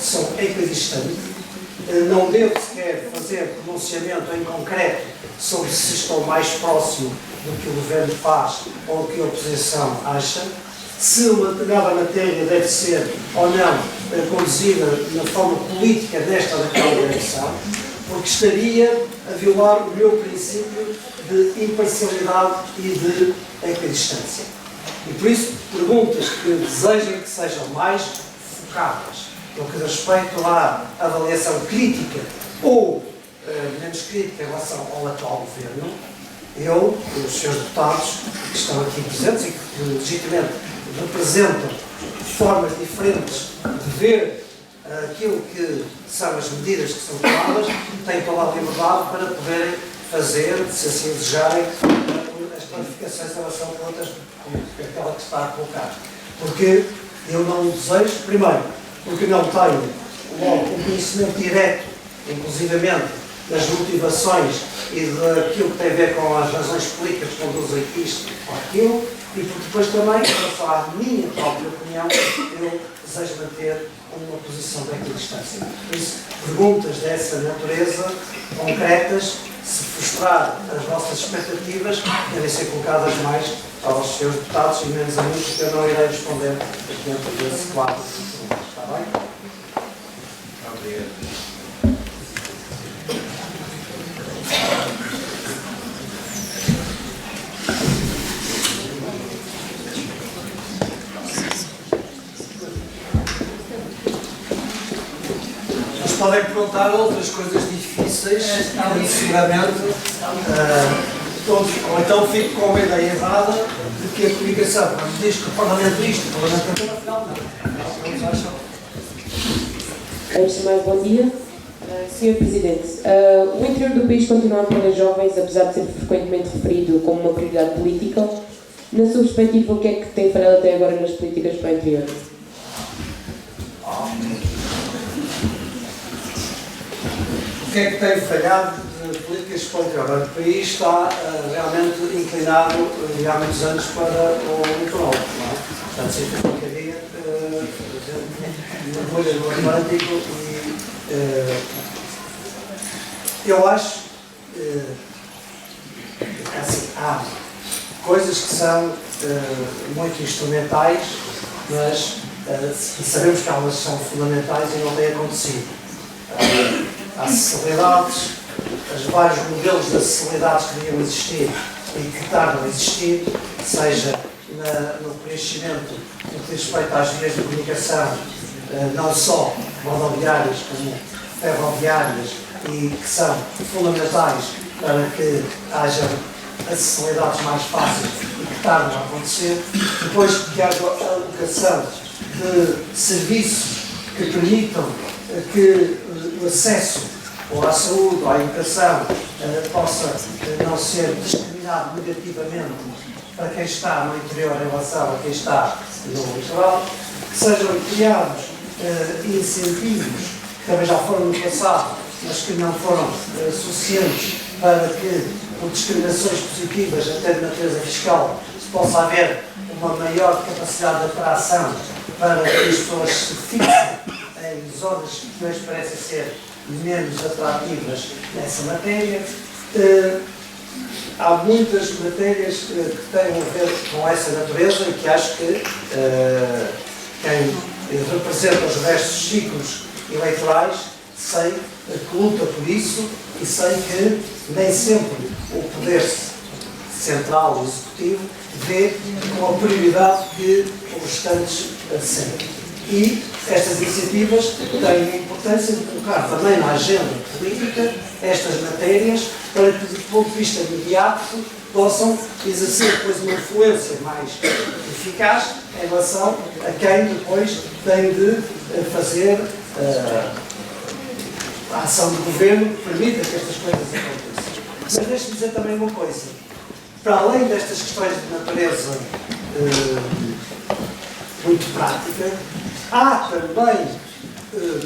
sou equidistante, não devo sequer fazer pronunciamento em concreto sobre se estou mais próximo do que o Governo faz ou do que a oposição acha, se uma determinada matéria deve ser ou não conduzida na forma política desta ou daquela direção, porque estaria a violar o meu princípio de imparcialidade e de equidistância. E por isso, perguntas que desejem que sejam mais focadas no que diz respeito à avaliação crítica ou menos crítica em relação ao atual Governo, eu e os seus deputados que estão aqui presentes e que legitimamente representam formas diferentes de ver aquilo que são as medidas que são tomadas, têm toda a liberdade para poderem fazer, se assim desejarem, as clarificações em relação a outras, aquela que está a colocar. Porque eu não desejo, primeiro, porque não tenho logo um conhecimento direto, inclusivamente, das motivações e daquilo que tem a ver com as razões políticas que conduzem isto ou aquilo, e porque depois também, em relação à minha própria opinião, eu desejo manter uma posição de equidistância. Por isso, perguntas dessa natureza, concretas, se frustrar as vossas expectativas, devem ser colocadas mais aos seus deputados e menos a mim, porque eu não irei responder dentro desse quadro de perguntas. Está bem? Obrigado. Podem perguntar outras coisas difíceis, seguramente, ou então fico com uma ideia errada de que a comunicação, quando diz que o Parlamento isto, o Parlamento aquilo, afinal não. Eles acham. Antes de mais, bom dia. Sr. Presidente, o interior do país continua a perder jovens, apesar de ser frequentemente referido como uma prioridade política. Na sua perspectiva, o que é que tem falhado até agora nas políticas para o interior? O que é que tem falhado de políticas para o interior? O país está realmente inclinado há muitos anos para o litoral. Portanto, se tem um bocadinho uma bolha no Atlântico e eu acho há coisas que são muito instrumentais, mas sabemos que elas são fundamentais e não têm acontecido. Há acessibilidades, os vários modelos de acessibilidades que deviam existir e que tardam a existir, seja no preenchimento no que diz respeito às vias de comunicação, não só rodoviárias como ferroviárias, e que são fundamentais para que haja acessibilidades mais fáceis e que tardam a acontecer. Depois que haja a alocação de serviços que permitam que o acesso ou à saúde ou à educação possa não ser discriminado negativamente para quem está no interior em relação a quem está no litoral, que sejam criados incentivos que também já foram no passado, mas que não foram suficientes para que, por discriminações positivas, até de natureza fiscal, se possa haver uma maior capacidade de atração para que as pessoas se fixem em zonas que depois parecem ser menos atrativas nessa matéria. Há muitas matérias que têm a ver com essa natureza e que acho que quem representa os restos ciclos eleitorais sei que luta por isso e sei que nem sempre o poder central e executivo vê com a prioridade que os restantes sentem. E estas iniciativas têm a importância de colocar também na agenda política estas matérias para que, do ponto de vista imediato, possam exercer depois uma influência mais eficaz em relação a quem depois tem de fazer a ação do governo que permita que estas coisas aconteçam. Mas deixe-me dizer também uma coisa. Para além destas questões de natureza muito prática, há também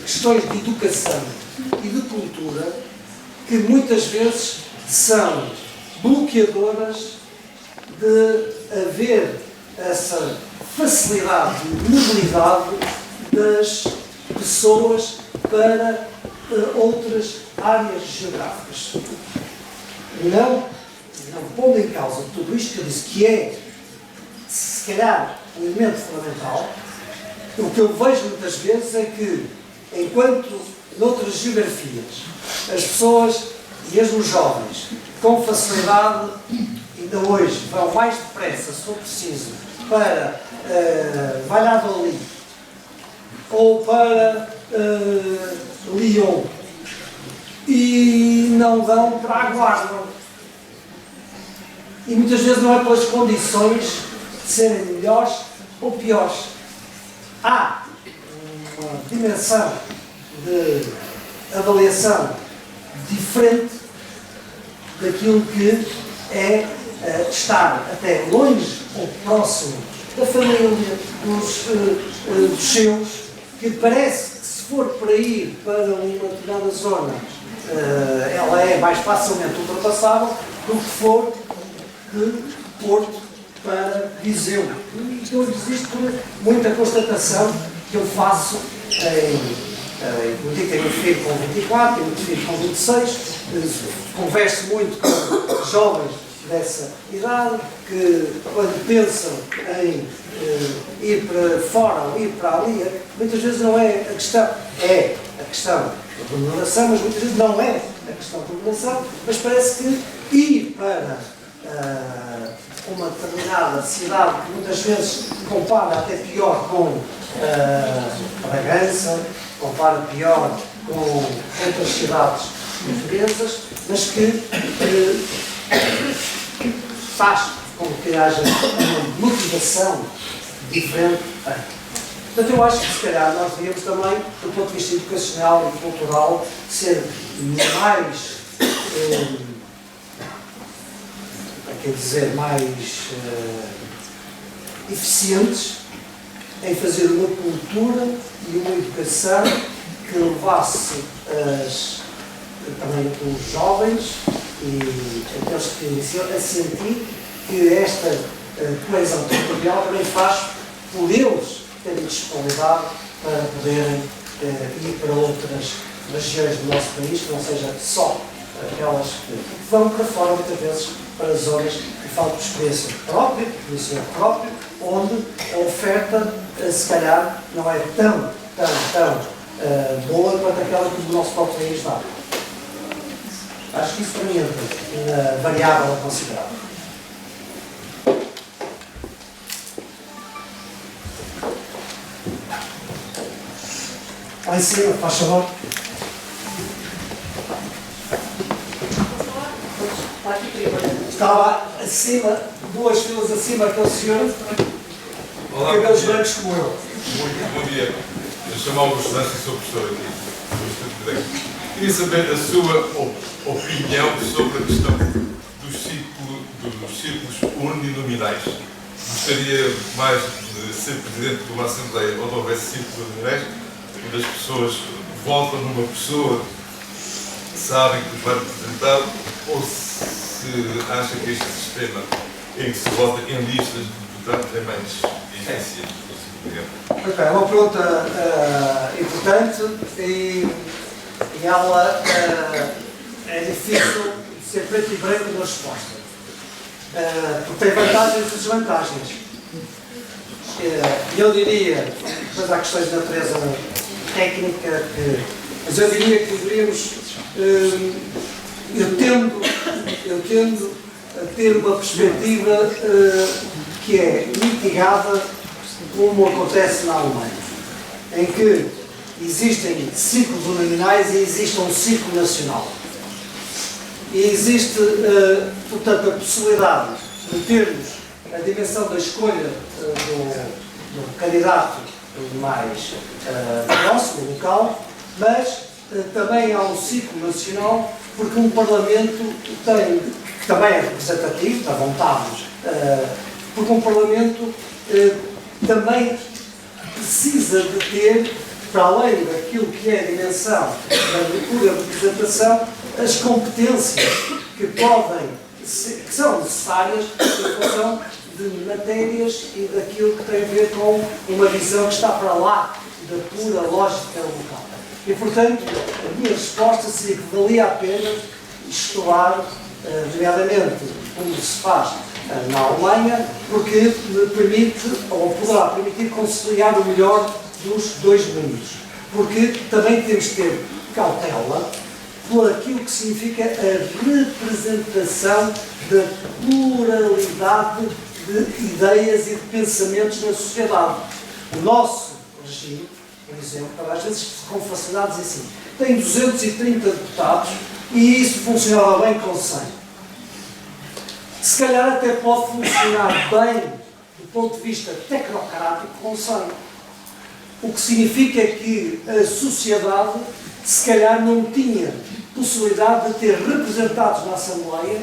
questões de educação e de cultura que muitas vezes são bloqueadoras de haver essa facilidade de mobilidade das pessoas para outras áreas geográficas. Não pondo em causa tudo isto que eu disse, que é, se calhar, um elemento fundamental, o que eu vejo muitas vezes é que, enquanto noutras geografias as pessoas, mesmo os jovens, com facilidade, ainda hoje, vão mais depressa, se for preciso, para Valladolid ou para Lyon e não vão para a Guarda. E muitas vezes não é pelas condições de serem melhores ou piores. Há uma dimensão de avaliação diferente daquilo que é estar até longe ou próximo da família, dos seus, que parece que se for para ir para uma determinada zona, ela é mais facilmente ultrapassável do que for de Porto para Viseu. E então existe muita constatação que eu faço eu digo que tenho um filho com 24, tenho um filho com 26, converso muito com jovens dessa idade, que quando pensam em ir para fora ou ir para ali, muitas vezes não é a questão, é a questão da remuneração, mas muitas vezes não é a questão da remuneração, mas parece que ir para uma determinada cidade que muitas vezes compara até pior com Bragança, compara pior com outras cidades portuguesas, mas que faz com que haja uma motivação diferente. Portanto, eu acho que se calhar nós devíamos também, do ponto de vista educacional e cultural, ser mais mais eficientes em fazer uma cultura e uma educação que levasse também os jovens e aqueles que iniciam a sentir que esta coesão territorial também faz por eles terem disponibilidade para poderem ir para outras regiões do nosso país, que não seja só aquelas que vão para fora muitas vezes para zonas que falam de experiência própria, de conhecimento próprio, onde a oferta, se calhar, não é tão boa quanto aquela que o nosso próprio país dá. Acho que isso para mim é uma variável a considerar. Lá em cima, faz favor. Estava acima, 2 filas acima, aquele senhor, cabelos brancos como eu. Muito bom dia. Eu chamo Augusto Dança e sou professor aqui. Queria saber a sua opinião sobre a questão dos círculos uninominais. Gostaria mais de ser presidente de uma Assembleia onde houvesse círculos uninominais, onde as pessoas votam numa pessoa, sabem que vai representar, ou se acha que este sistema em que se vota em listas de deputados é mais eficiente? Ok, é uma pergunta importante e ela é difícil de ser preto e branco na resposta. Porque tem vantagens e desvantagens. Eu diria, depois há questões de natureza técnica, mas eu diria que deveríamos. Eu tendo a ter uma perspectiva que é mitigada, como acontece na Alemanha, em que existem círculos uninominais e existe um círculo nacional. E existe, portanto, a possibilidade de termos a dimensão da escolha do candidato mais próximo, local, mas também há um ciclo nacional, porque um Parlamento tem, que também é representativo, da vontade, porque um Parlamento também precisa de ter, para além daquilo que é a dimensão da pura representação, as competências que que são necessárias em função de matérias e daquilo que tem a ver com uma visão que está para lá da pura lógica local. E, portanto, a minha resposta seria que valia a pena estudar, nomeadamente, como se faz na Alemanha, porque me permite, ou poderá permitir, conciliar o melhor dos dois mundos. Porque também temos que ter cautela por aquilo que significa a representação da pluralidade de ideias e de pensamentos na sociedade. O nosso regime, por exemplo, às vezes com facilidade diz assim, tem 230 deputados e isso funcionava bem com 100. Se calhar até pode funcionar bem do ponto de vista tecnocrático com 100. O que significa que a sociedade se calhar não tinha possibilidade de ter representados na Assembleia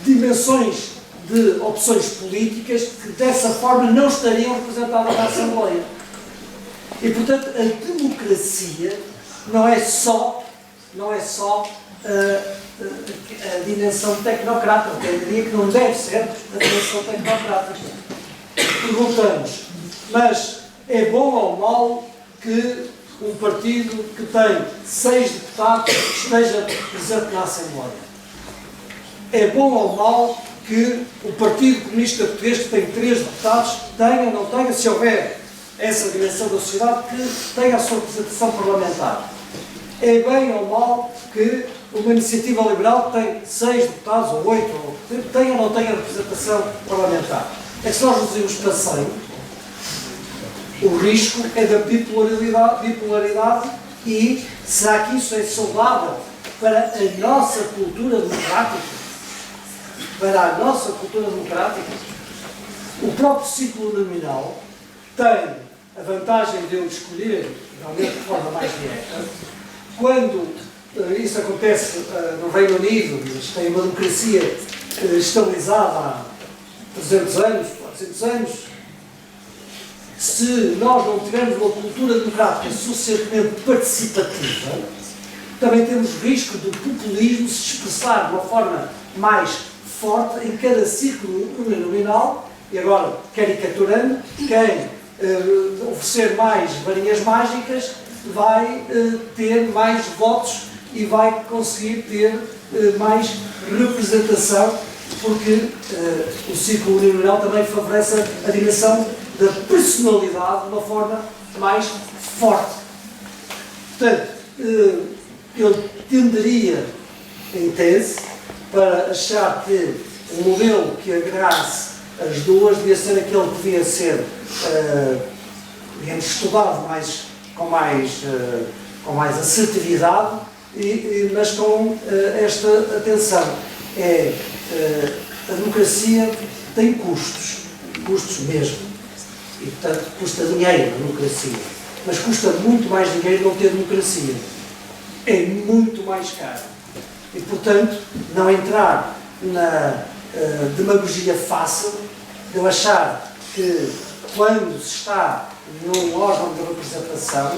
dimensões de opções políticas que dessa forma não estariam representadas na Assembleia. E portanto a democracia não é só a dimensão tecnocrática, eu diria que não deve ser a dimensão tecnocrática. Perguntamos, mas é bom ou mau que um partido que tem 6 deputados esteja presente na Assembleia? É bom ou mau que o Partido Comunista Português, que tem 3 deputados, tenha ou não tenha, se houver essa dimensão da sociedade, que tenha a sua representação parlamentar? É bem ou mau que uma iniciativa liberal que tem 6 deputados, ou 8, ou tenha ou não tenha representação parlamentar? É que se nós reduzimos para 100, o risco é da bipolaridade e será que isso é saudável para a nossa cultura democrática? Para a nossa cultura democrática? O próprio ciclo nominal tem a vantagem de eu escolher, realmente de forma mais direta. Quando isso acontece no Reino Unido, eles têm uma democracia estabilizada há 300 anos, 400 anos, se nós não tivermos uma cultura democrática suficientemente participativa, também temos risco do populismo se expressar de uma forma mais forte em cada círculo uninominal, e agora, caricaturando, quem oferecer mais varinhas mágicas vai ter mais votos e vai conseguir ter mais representação porque o círculo unional também favorece a dimensão da personalidade de uma forma mais forte. Portanto, eu tenderia, em tese, para achar que o modelo que agregasse as duas devia ser aquele que devia ser, digamos, estudado com mais assertividade, mas com esta atenção. A democracia tem custos mesmo, e portanto custa dinheiro a democracia, mas custa muito mais dinheiro não ter democracia, é muito mais caro, e portanto não entrar na demagogia fácil de eu achar que quando se está num órgão de representação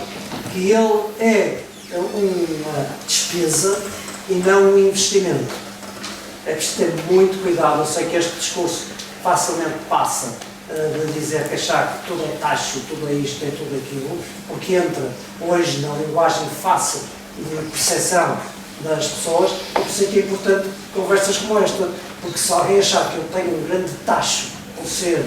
que ele é uma despesa e não um investimento. É preciso ter muito cuidado. Eu sei que este discurso facilmente passa de dizer que achar que tudo é taxo, tudo é isto, é tudo aquilo, porque entra hoje na linguagem fácil de percepção das pessoas. Eu sei que é importante conversas como esta, porque se alguém achar que eu tenho um grande taxo por ser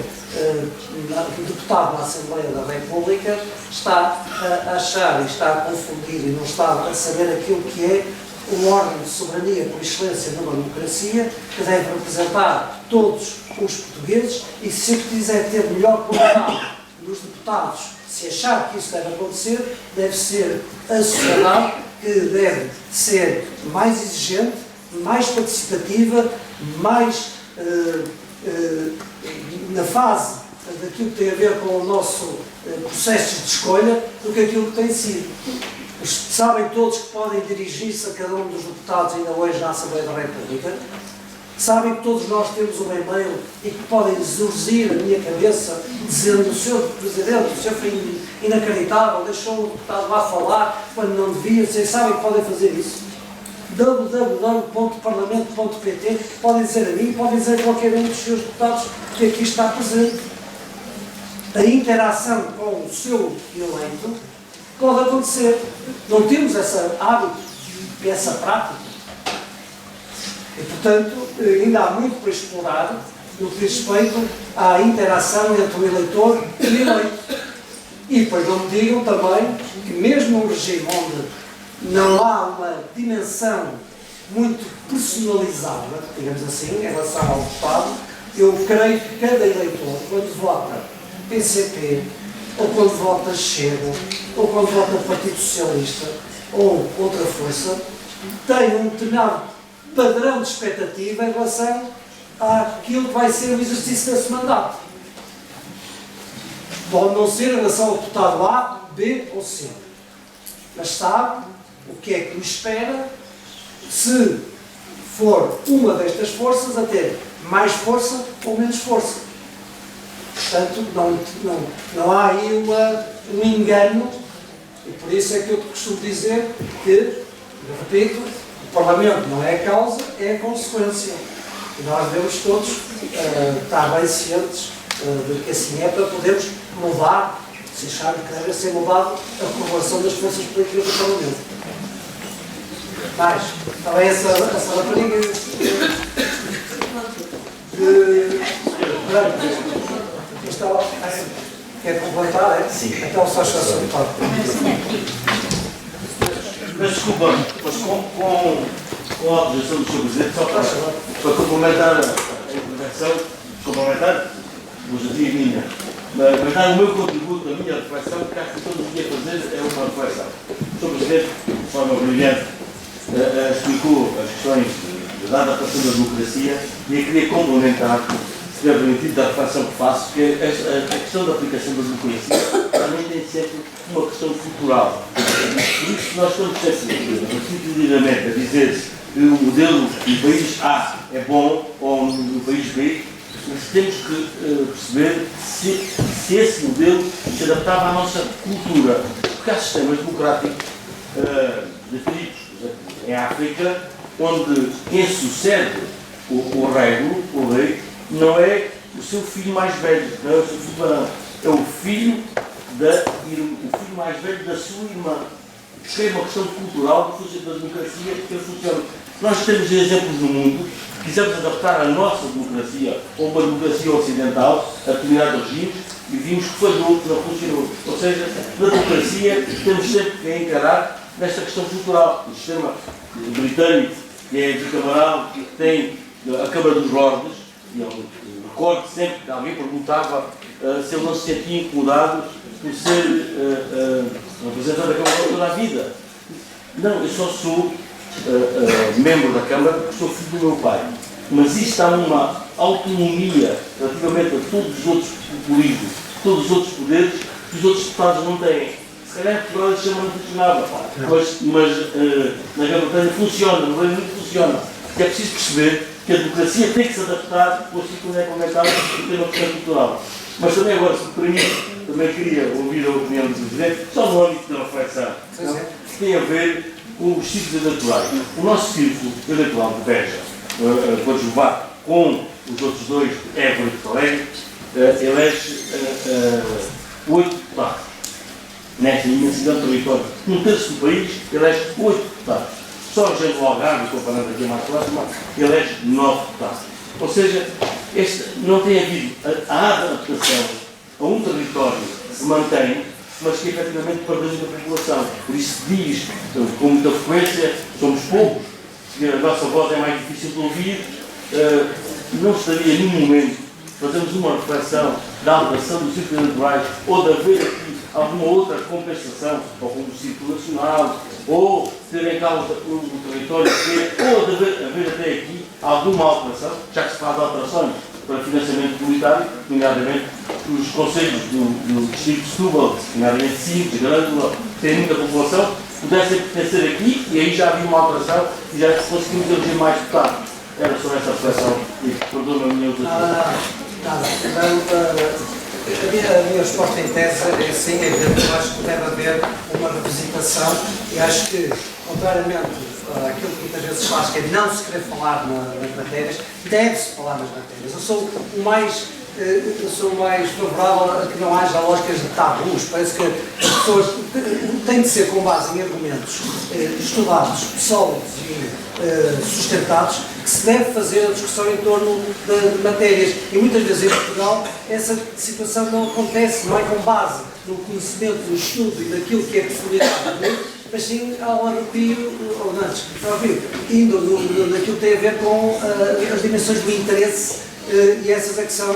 deputado na Assembleia da República, está a achar e está a confundir e não está a saber aquilo que é um órgão de soberania por excelência numa democracia, que deve representar todos os portugueses, e se eu quiser ter melhor qualidade nos deputados, se achar que isso deve acontecer, deve ser a sociedade que deve ser mais exigente, mais participativa, mais na fase daquilo que tem a ver com o nosso processo de escolha do que aquilo que tem sido. Sabem todos que podem dirigir-se a cada um dos deputados ainda hoje na Assembleia da República. Sabem que todos nós temos um e-mail e que podem exorcir a minha cabeça dizendo: o Sr. Presidente, o senhor foi inacreditável, deixou o deputado lá falar quando não devia. Vocês sabem que podem fazer isso. www.parlamento.pt, podem dizer a mim, podem dizer a qualquer um dos seus deputados que aqui está presente. A interação com o seu eleito pode acontecer. Não temos esse hábito e essa prática. E, portanto, ainda há muito para explorar no que diz respeito à interação entre o eleitor e o eleito. E depois não me digam também que mesmo num regime onde não há uma dimensão muito personalizada, digamos assim, em relação ao deputado, eu creio que cada eleitor, quando vota PCP, ou quando vota Chega, ou quando vota Partido Socialista, ou outra força, tem um determinado padrão de expectativa em relação àquilo que vai ser o exercício desse mandato. Pode não ser em relação ao deputado A, B ou C, mas sabe o que é que nos espera se for uma destas forças a ter mais força ou menos força. Portanto, não há aí um engano, e por isso é que eu costumo dizer que, eu repito, o Parlamento não é a causa, é a consequência. E nós devemos todos estar bem cientes de que assim é, para podermos mudar, se achar que deve ser mudado, a correlação das forças políticas do Parlamento. Mais, também essa rapariga quer completar, é? Sim. Então só achar essa parte. Mas desculpa, mas com a autorização do Sr. Presidente, só para complementar a intervenção, vos dizia minha, mas dar o meu contributo, a minha reflexão, que acho que todos os dias fazer é uma reflexão. O Sr. Presidente, de forma brilhante, explicou as questões da adaptação da democracia, e eu queria complementar, se tiver permitido, da reflexão que faço, que a questão da aplicação da democracia também tem sempre uma questão cultural. Por isso nós estamos sempre repetidamente a dizer que o modelo do país A é bom ou no país B, mas temos que perceber se esse modelo se adaptava à nossa cultura. Porque há sistemas democráticos definidos em África, onde quem sucede o rei, não é o seu filho mais velho, não é o seu filho varão, é o filho mais velho da sua irmã. Porque é uma questão cultural da democracia que funciona. Nós temos exemplos no mundo, quisemos adaptar a nossa democracia a uma democracia ocidental, a determinados regimes, e vimos que falhou, que não funcionou. Ou seja, na democracia temos sempre que encarar nesta questão cultural. O sistema britânico, que é bicameral, que tem a Câmara dos Lordes, e eu recordo sempre que alguém perguntava se ele não se sentia incomodado por ser representante da Câmara toda a vida. Não, eu só sou membro da Câmara porque sou filho do meu pai. Mas isto há uma autonomia relativamente a todos os outros políticos, todos os outros poderes, que os outros deputados não têm. Se calhar Portugal lhes chama de funcionava, mas na Grã-Bretanha funciona, no Reino Unido funciona. E é preciso perceber que a democracia tem que se adaptar ao ciclo económico e ter uma questão cultural. Mas também agora, se me permite, também queria ouvir a opinião do Presidente, só no âmbito da reflexão, que tem a ver com os ciclos eleitorais. O nosso ciclo eleitoral de Beja, quando levar com os outros dois, Évora e Porto Alegre, elege 8 deputados. Nesta imensidão de território. Num terço do país, elege 8 deputados. Só a região do Algarve, comparando aqui mais próxima, elege 9 deputados. Ou seja, não tem havido a adaptação a um território que se mantém, mas que efetivamente perdemos a população. Por isso se diz, com muita frequência, somos poucos, que a nossa voz é mais difícil de ouvir. Não estaria nenhum momento fazermos uma reflexão da alteração dos ciclos eleitorais ou de haver aqui alguma outra compensação, ou como o ciclo nacional, ou ter em causa o território, ou de haver até aqui alguma alteração, já que se fala de alterações para financiamento comunitário, nomeadamente os conselhos do distrito de Setúbal, nomeadamente Sines, Grândola, que têm muita população, pudessem pertencer aqui, e aí já havia uma alteração e já conseguimos eleger mais deputados. Era só essa reflexão e perdoa-me a minha outra A minha resposta em tese é sim, é evidente. Eu acho que deve haver uma revisitação e acho que, contrariamente àquilo que muitas vezes se faz, que é não se querer falar nas matérias, deve-se falar nas matérias. Eu sou o mais favorável a que não haja lógicas de tabus. Parece que as pessoas têm de ser com base em argumentos estudados, sólidos e sustentados, que se deve fazer a discussão em torno de matérias. E muitas vezes em Portugal essa situação não acontece, não é com base no conhecimento, no estudo e naquilo que é possibilidade, mas sim ao arrepio, ou antes, indo naquilo que tem a ver com as dimensões do interesse. E essas é que são,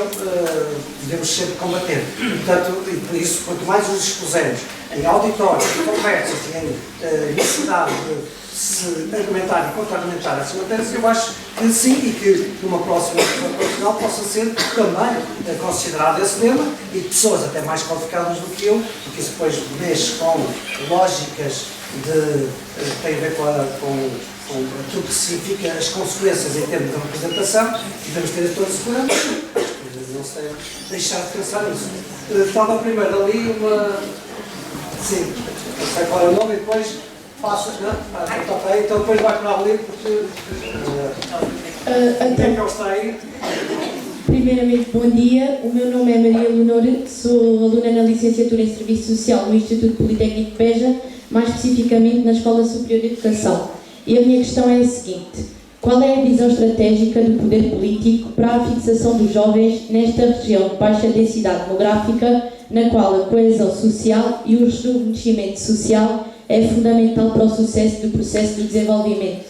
devemos sempre combater. Portanto, e por isso, quanto mais os expusermos em auditórios, em conversas, em necessidade de se argumentar e contra-argumentar essas matérias, eu acho que sim, e que numa próxima profissional possa ser também considerado esse tema, e pessoas até mais qualificadas do que eu, porque isso depois mexe com lógicas que têm a ver com aquilo que significa as consequências em termos de representação, e devemos ter todas as seguranças, não se deve deixar de pensar nisso. Estava primeiro ali uma... Sim, não sei qual é o nome, e depois passa, não? Então depois vai para ali, porque... Quem é que está aí? Primeiramente, bom dia. O meu nome é Maria Leonor, sou aluna na licenciatura em Serviço Social no Instituto Politécnico de Beja, mais especificamente na Escola Superior de Educação. E a minha questão é a seguinte: qual é a visão estratégica do poder político para a fixação dos jovens nesta região de baixa densidade demográfica, na qual a coesão social e o rejuvenescimento social é fundamental para o sucesso do processo de desenvolvimento?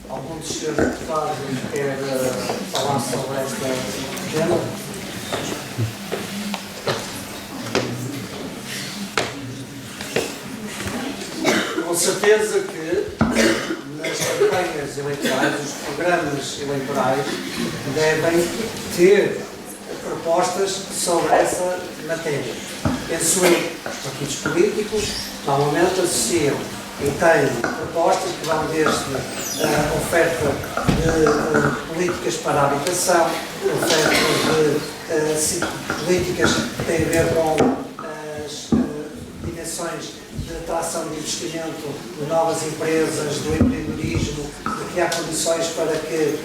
Algum dos senhores deputados quer falar sobre este tema? Com certeza que nas campanhas eleitorais, os programas eleitorais devem ter propostas sobre essa matéria. Penso eu, os partidos políticos normalmente associam e têm propostas que vão desde a oferta de políticas para a habitação, oferta de políticas que têm a ver com as dimensões de atração de investimento de novas empresas, do empreendedorismo, de criar condições para que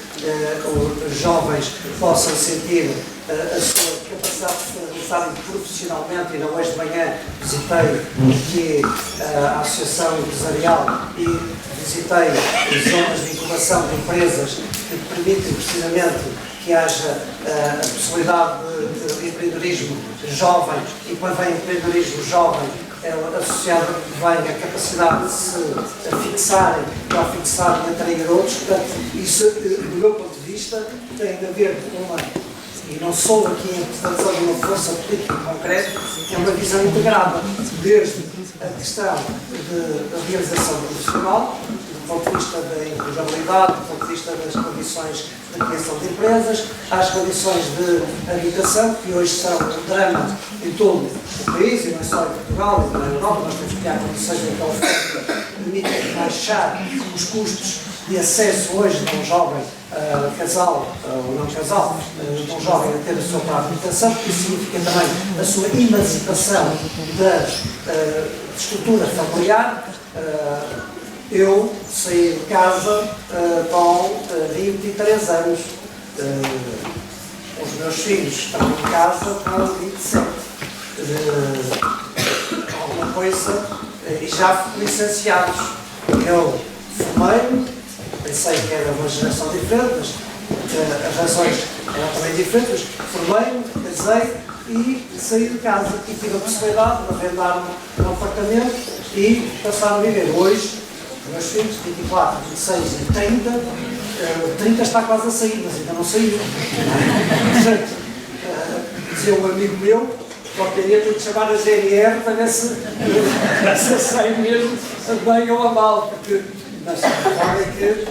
os jovens possam sentir a sua capacidade de se realizarem profissionalmente. E hoje de manhã visitei aqui a Associação Empresarial e visitei as zonas de incubação de empresas que permitem precisamente que haja a possibilidade de empreendedorismo jovem, e quando vem empreendedorismo jovem, associado vem a capacidade de se fixarem para fixar e atrair outros. Portanto, isso, do meu ponto de vista, tem de haver uma, e não sou aqui em representação de uma força política concreta, é uma visão integrada, desde a questão da realização profissional, do ponto de vista da empregabilidade, do ponto de vista das condições de criação de empresas, às condições de habitação, que hoje são um drama em todo o país, e não é só em Portugal, e na Europa. Nós temos que criar condições em que a oferta permite baixar os custos de acesso hoje de um jovem casal, ou não casal, de um jovem a ter a sua própria habitação, porque isso significa também a sua emancipação da estrutura familiar. Eu saí de casa com 23 anos. Os meus filhos estão em casa com 27. Alguma coisa, e já fui licenciados. Eu formei-me, pensei que era uma geração diferente, mas as razões eram também diferentes. Formei-me, casei e saí de casa e tive a possibilidade de arrendar um apartamento e passar a viver. Hoje, meus filhos, 24, 26 e 30, 30 está quase a sair, mas ainda não saiu. Portanto, dizia um amigo meu, qualquer dia tenho que chamar a GNR para ver se sai mesmo bem ou a mal, porque nós sabemos que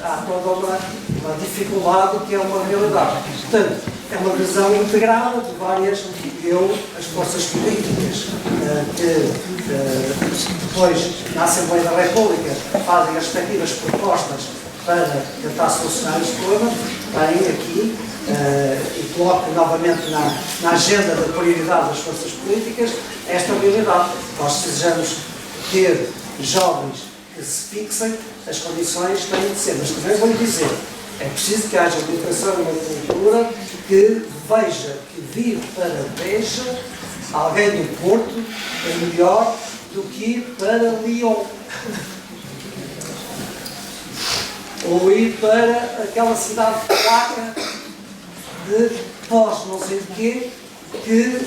há toda uma dificuldade que é uma realidade. Portanto, é uma visão integrada de várias, as forças políticas que depois na Assembleia da República fazem as respectivas propostas para tentar solucionar este problema, têm aqui e coloco novamente na agenda da prioridade das forças políticas esta realidade. Nós desejamos ter jovens que se fixem, as condições têm de ser, mas também vou lhe dizer, é preciso que haja uma educação e uma cultura que veja que vir para Beja, alguém do Porto, é melhor do que ir para Lyon. Ou ir para aquela cidade fraca de pós não sei de quê, que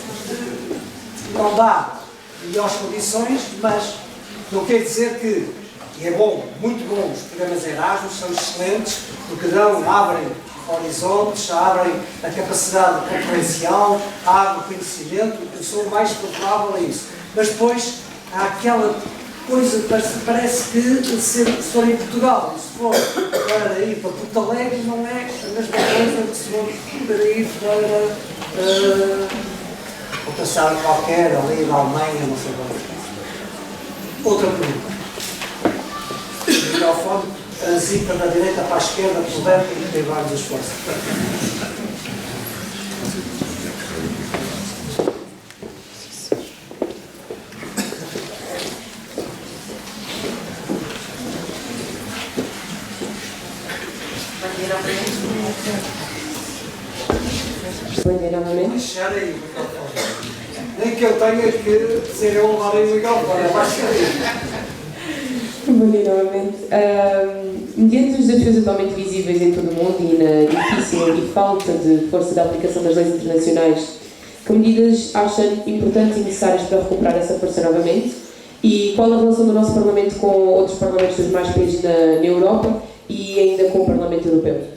não dá melhores condições, mas não quer dizer que, e é bom, muito bom, os programas Erasmus são excelentes, porque abrem horizontes, abrem a capacidade concorrencial, abrem o conhecimento, eu sou o mais favorável a isso. Mas depois há aquela coisa que parece que se for em Portugal, e se for para ir para Porto Alegre, não é a mesma coisa que se for para ir para outra cidade qualquer, ali da Alemanha, não sei qual. Outra pergunta. O microfone zica da direita para a esquerda, por dentro, e tem vários esforços. Responder novamente. Deixar aí o microfone. Nem que eu tenha que ser eu levar aí o microfone, é mais carinho. Bom dia novamente. Mediante os desafios atualmente visíveis em todo o mundo e na difícil e falta de força da aplicação das leis internacionais, que medidas acham importantes e necessárias para recuperar essa força novamente? E qual a relação do nosso Parlamento com outros parlamentos dos demais países na Europa e ainda com o Parlamento Europeu?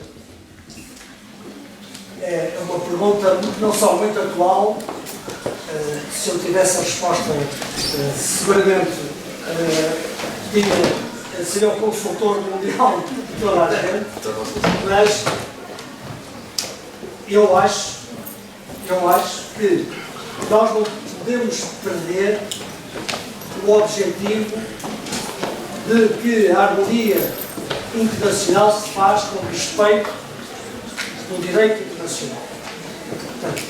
É uma pergunta não só muito atual. Se eu tivesse a resposta, seguramente seria o consultor mundial de toda a gente, mas eu acho que nós não podemos perder o objetivo de que a harmonia internacional se faz com respeito do direito internacional. Portanto,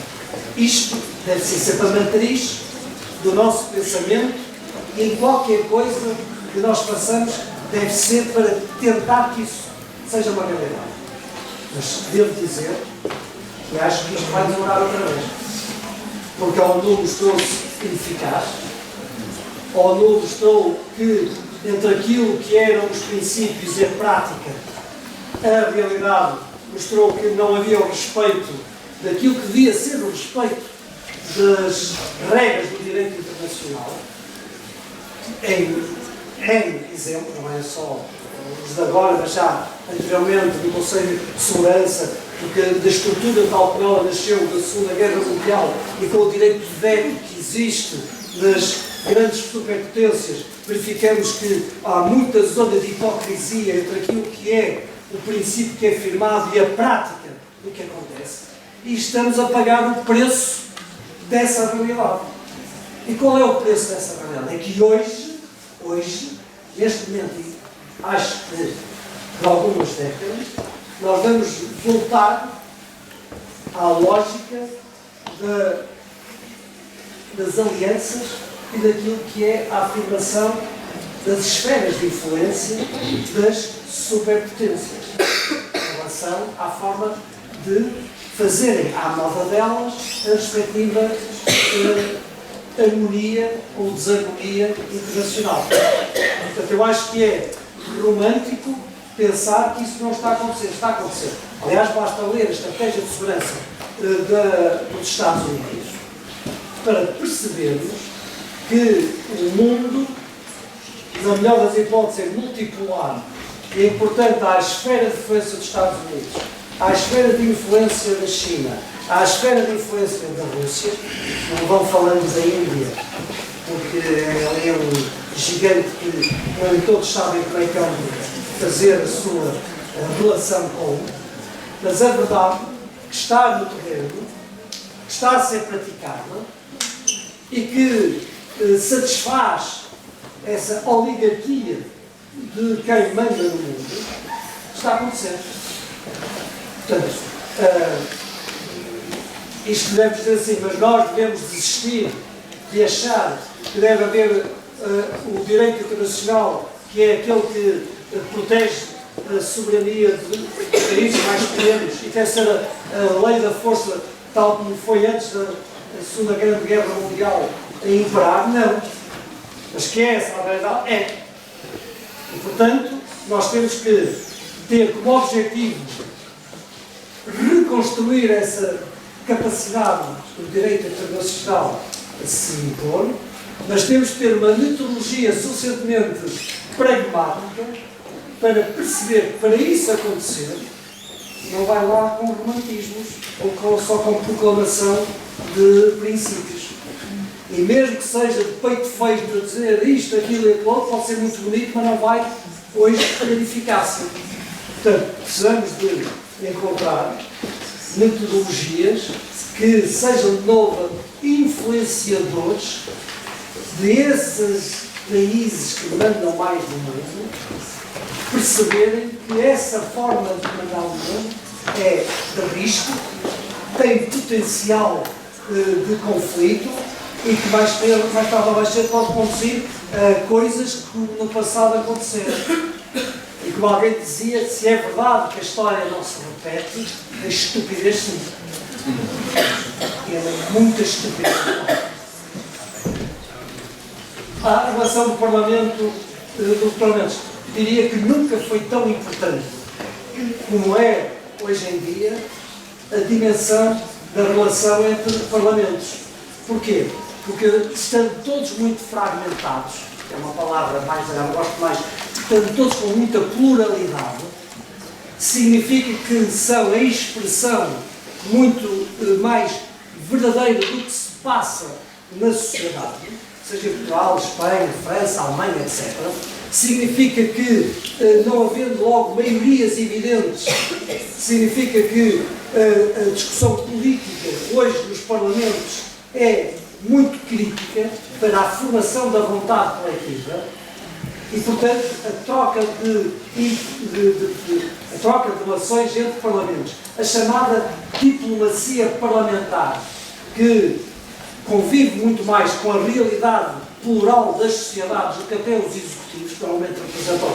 isto deve ser sempre a matriz do nosso pensamento e em qualquer coisa que nós façamos deve ser para tentar que isso seja uma realidade. Mas devo dizer que acho que isto vai demorar outra vez. Porque a ONU mostrou-se ineficaz, a ONU mostrou que entre aquilo que eram os princípios e a prática, a realidade mostrou que não havia o respeito daquilo que devia ser o respeito das regras do direito internacional. Em exemplo, não é só os de agora, mas já anteriormente do Conselho de Segurança, porque da estrutura tal como ela nasceu da Segunda Guerra Mundial e com o direito de veto que existe nas grandes superpotências, verificamos que há muita zona de hipocrisia entre aquilo que é o princípio que é firmado e a prática do que acontece. E estamos a pagar o preço dessa realidade. E qual é o preço dessa realidade? É que hoje, neste momento, e acho que por algumas décadas, nós vamos voltar à lógica das alianças e daquilo que é a afirmação das esferas de influência das superpotências em relação à forma de fazerem à moda delas a respectiva harmonia ou desarmonia internacional. Portanto, eu acho que é romântico pensar que isso não está a acontecer. Está a acontecer. Aliás, basta ler a Estratégia de Segurança dos Estados Unidos para percebermos que o mundo, na melhor das hipóteses, é multipolar e é importante à esfera de influência dos Estados Unidos, à esfera de influência da China, à esfera de influência da Rússia. Não vão falando da Índia, porque ele é um gigante que nem todos sabem como é que é fazer a sua relação com, mas a verdade que está no terreno, que está a ser praticada e que satisfaz essa oligarquia de quem manda no mundo, está a acontecer. Portanto, isto devemos dizer assim, mas nós devemos desistir de achar que deve haver o direito internacional, que é aquele que protege a soberania de países mais pequenos e deve ser a lei da força, tal como foi antes da Segunda Grande Guerra Mundial, a imperar. Não. Mas que é essa a realidade? É. E, portanto, nós temos que ter como objetivo reconstruir essa capacidade do direito internacional a se impor, mas temos que ter uma metodologia suficientemente pragmática para perceber que para isso acontecer não vai lá com romantismos ou só com proclamação de princípios. E mesmo que seja de peito feito a dizer isto, aquilo e aquilo outro, pode ser muito bonito, mas não vai hoje ter eficácia. Portanto, precisamos de encontrar metodologias que sejam de novo influenciadores desses países que mandam mais no mundo, perceberem que essa forma de mandar no mundo é de risco, tem potencial de conflito e que mais tarde ou mais cedo pode conduzir a coisas que no passado aconteceram. E como alguém dizia, se é verdade que a história não se repete, a estupidez sim. É muita estupidez. A relação do Parlamento, dos Parlamentos, diria que nunca foi tão importante como é hoje em dia a dimensão da relação entre Parlamentos. Porquê? Porque estando todos muito fragmentados, é uma palavra mais, eu gosto mais, estando todos com muita pluralidade, significa que são a expressão muito mais verdadeira do que se passa na sociedade, seja Portugal, Espanha, França, Alemanha, etc. Significa que, não havendo logo maiorias evidentes, significa que a discussão política hoje nos Parlamentos é muito crítica para a formação da vontade coletiva e, portanto, a troca de relações entre Parlamentos, a chamada diplomacia parlamentar, que convive muito mais com a realidade plural das sociedades do que até os executivos, que normalmente representam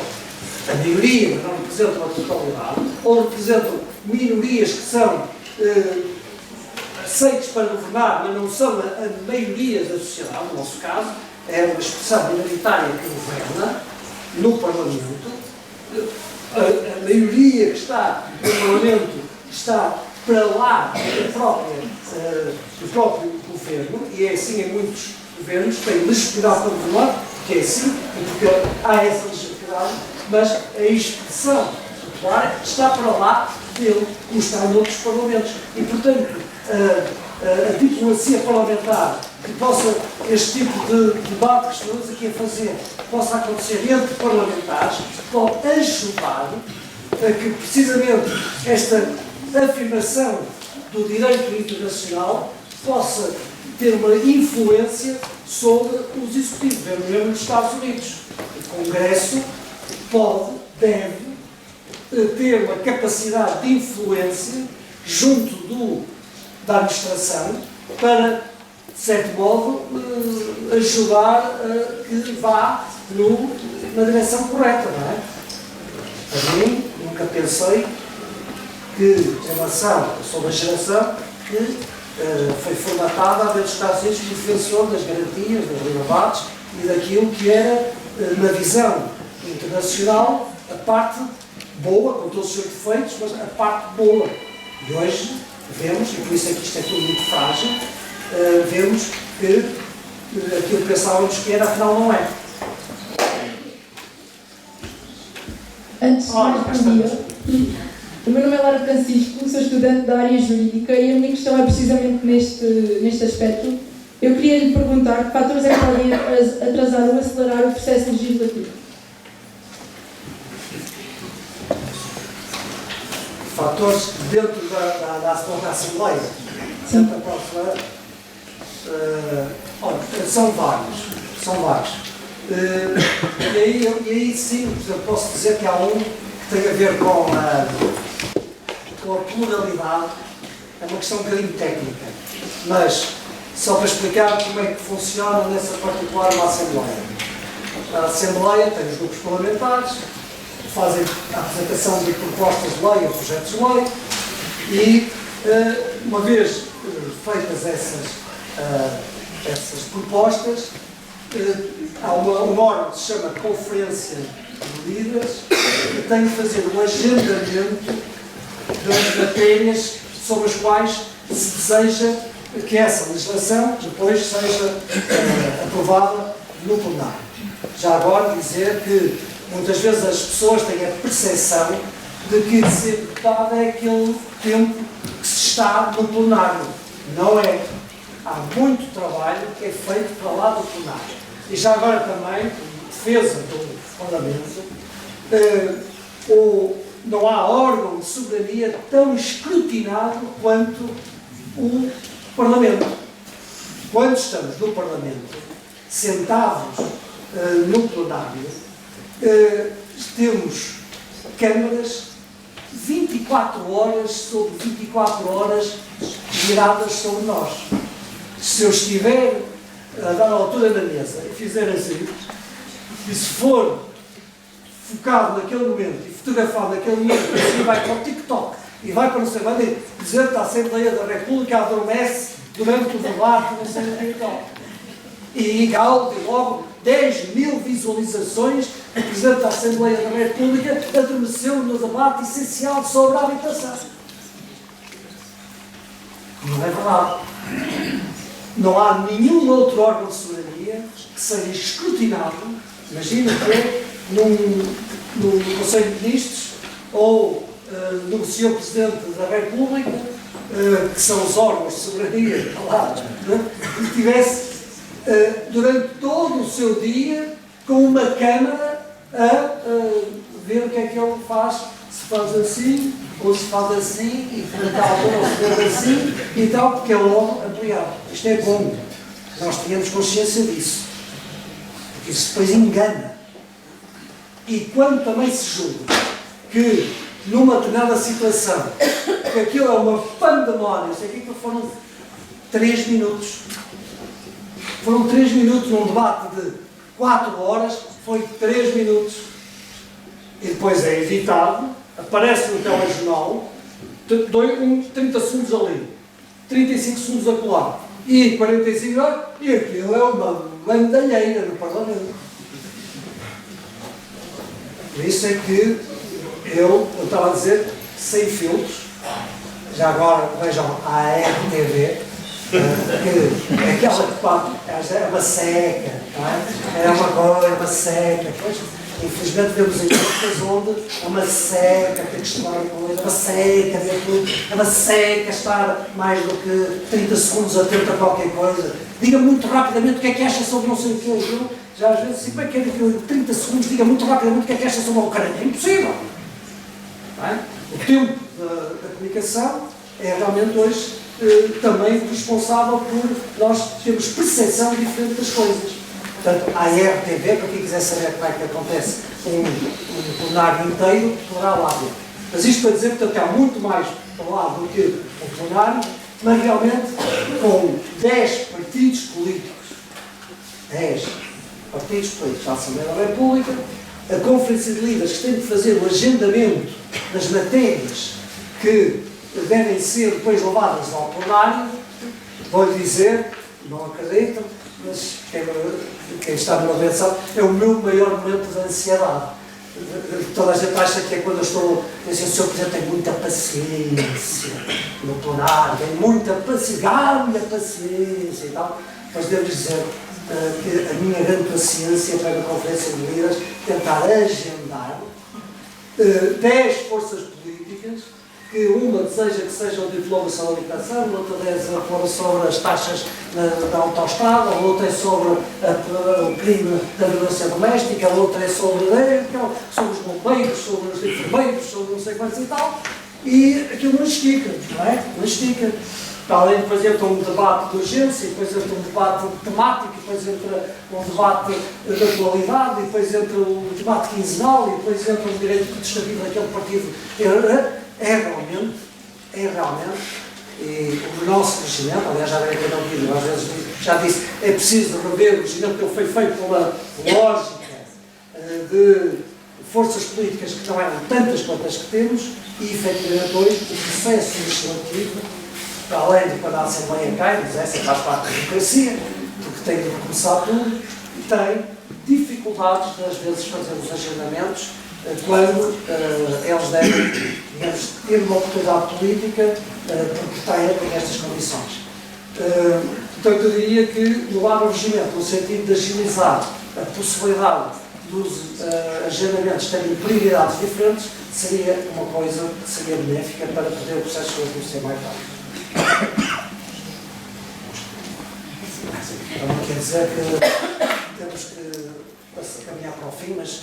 a maioria, mas não representam a totalidade, ou representam minorias que são aceitos para governar, mas não são a maioria da sociedade. No nosso caso, é uma expressão minoritária que governa. no Parlamento, a maioria que está no Parlamento está para lá do próprio governo, e é assim em muitos governos, tem legitimidade para governar, que é assim, porque há essa legitimidade, mas a expressão popular está para lá dele, como está noutros parlamentos. E, portanto, a diplomacia parlamentar, que possa, este tipo de debate que estamos aqui a fazer, possa acontecer entre parlamentares, pode ajudar a que, precisamente, esta afirmação do direito internacional possa ter uma influência sobre os executivos, mesmo nos Estados Unidos. O Congresso deve ter uma capacidade de influência junto da administração para, de certo modo, ajudar a que vá na direção correta, não é? Para mim, nunca pensei que, em relação, sou da geração que foi formatada a ver os Estados Unidos como defensor das garantias, das liberdades e daquilo que era, na visão internacional, a parte boa, com todos os seus defeitos, mas a parte boa. E hoje vemos, e por isso é que isto é tudo muito frágil, vemos que aquilo que pensávamos que era, afinal não é. Antes de mais, bom dia. O meu nome é Lara Francisco, sou estudante da área jurídica e a minha questão é precisamente neste aspecto. Eu queria lhe perguntar que fatores é que podem atrasar ou acelerar o processo legislativo? Fatores dentro da Assembleia? Sim. Dentro da própria, são vários. E aí sim, eu posso dizer que há um que tem a ver com a pluralidade, é uma questão um bocadinho técnica, mas só para explicar como é que funciona nessa particular uma Assembleia. A Assembleia tem os grupos parlamentares, fazem a apresentação de propostas de lei ou projetos de lei e, uma vez feitas essas propostas, há um órgão que se chama Conferência de Líderes que tem de fazer um agendamento das matérias sobre as quais se deseja que essa legislação depois seja aprovada no plenário. Já agora dizer que muitas vezes as pessoas têm a percepção de que ser deputado é aquele tempo que se está no plenário. Não é. Há muito trabalho que é feito para lá do plenário. E já agora também, defesa do Parlamento, não há órgão de soberania tão escrutinado quanto o Parlamento. Quando estamos no Parlamento, sentados no plenário, temos câmaras 24 horas sobre 24 horas viradas sobre nós. Se eu estiver a dar a altura da mesa e fizer assim, e se for focado naquele momento e fotografado naquele momento, assim vai para o TikTok e vai para não sei onde, o Presidente da Assembleia da República adormece durante o debate, não sei o TikTok. E logo 10.000 visualizações, o Presidente da Assembleia da República adormeceu no debate essencial sobre a habitação. Não é verdade. Não há nenhum outro órgão de soberania que seja escrutinado, imagina que no Conselho de Ministros ou no Sr. Presidente da República, que são os órgãos de soberania, que tivesse durante todo o seu dia com uma câmara a ver o que é que ele faz, se faz assim, ou se faz assim, e tal, ou se faz assim, e tal, porque é logo ampliado. Isto é bom. Nós tínhamos consciência disso. Porque isso depois engana. E quando também se julga que numa determinada situação, que aquilo é uma pandemónia, sei que foram 3 minutos. Foram 3 minutos num debate de 4 horas, foi 3 minutos. E depois é editado, aparece no telejornal, 30 segundos ali, 35 segundos acolá, e 45 horas, e aquilo é uma bandalheira no Parlamento. Por isso é que eu estava a dizer, sem filtros, já agora vejam a RTV, que é aquela que pode, é uma seca, não é? É uma coisa, uma seca. Pois, infelizmente vemos em outras onde é uma seca, tem que estudar coisa, é uma seca, é uma seca estar mais do que 30 segundos atento a qualquer coisa. Diga muito rapidamente o que é que acha sobre não sei o que. Já às vezes, como é que é que 30 segundos, diga muito rapidamente o que é que acha sobre a Ucrânia. É impossível. Não é? O tempo da comunicação é realmente hoje também responsável por nós termos percepção diferente das coisas. Portanto, a RTV, para quem quiser saber como é que acontece um plenário inteiro, poderá lá ver. Mas isto para dizer, portanto, há muito mais para lá do que um plenário, mas realmente com 10 partidos políticos, 10 partidos políticos da Assembleia da República, a Conferência de Líderes que tem de fazer o agendamento das matérias que devem ser depois levadas ao plenário, vou-lhe dizer, não acredito, mas quem está no meu sabe, é o meu maior momento de ansiedade. Toda a gente acha que é quando eu estou a dizer, o Sr. Presidente tem muita paciência no plenário, tem muita paciência e tal, mas devo dizer que a minha grande paciência para a Conferência de Líderes tentar agendar 10 forças políticas, que uma deseja que seja o diploma sobre a habitação, outra fora sobre as taxas da autoestrada, outra é sobre o crime da violência doméstica, outra é sobre os bombeiros, sobre os enfermeiros, sobre não sei quantos e tal, e aquilo não estica, não é? Não estica. Para além de depois entra um debate de urgência, depois entra um debate temático, depois entra um debate de atualidade, depois entra um debate quinzenal, e depois entra um direito protestativo daquele partido. É realmente, e o nosso crescimento, aliás, já veio aqui no vídeo, às vezes já disse, é preciso rever o crescimento que foi feito pela lógica de forças políticas que não eram tantas quanto as que temos, e efetivamente hoje o processo legislativo, para além de quando a Assembleia cai, mas essa faz parte da democracia, porque tem de começar tudo, tem dificuldades de às vezes fazer os agendamentos quando eles devem, digamos, ter uma oportunidade política porque têm estas condições. Portanto, eu diria que mudar o regimento no sentido de agilizar a possibilidade dos agendamentos terem prioridades diferentes seria uma coisa que seria benéfica para poder o processo legislativo ser mais rápido. Não quer dizer que temos que caminhar para o fim, mas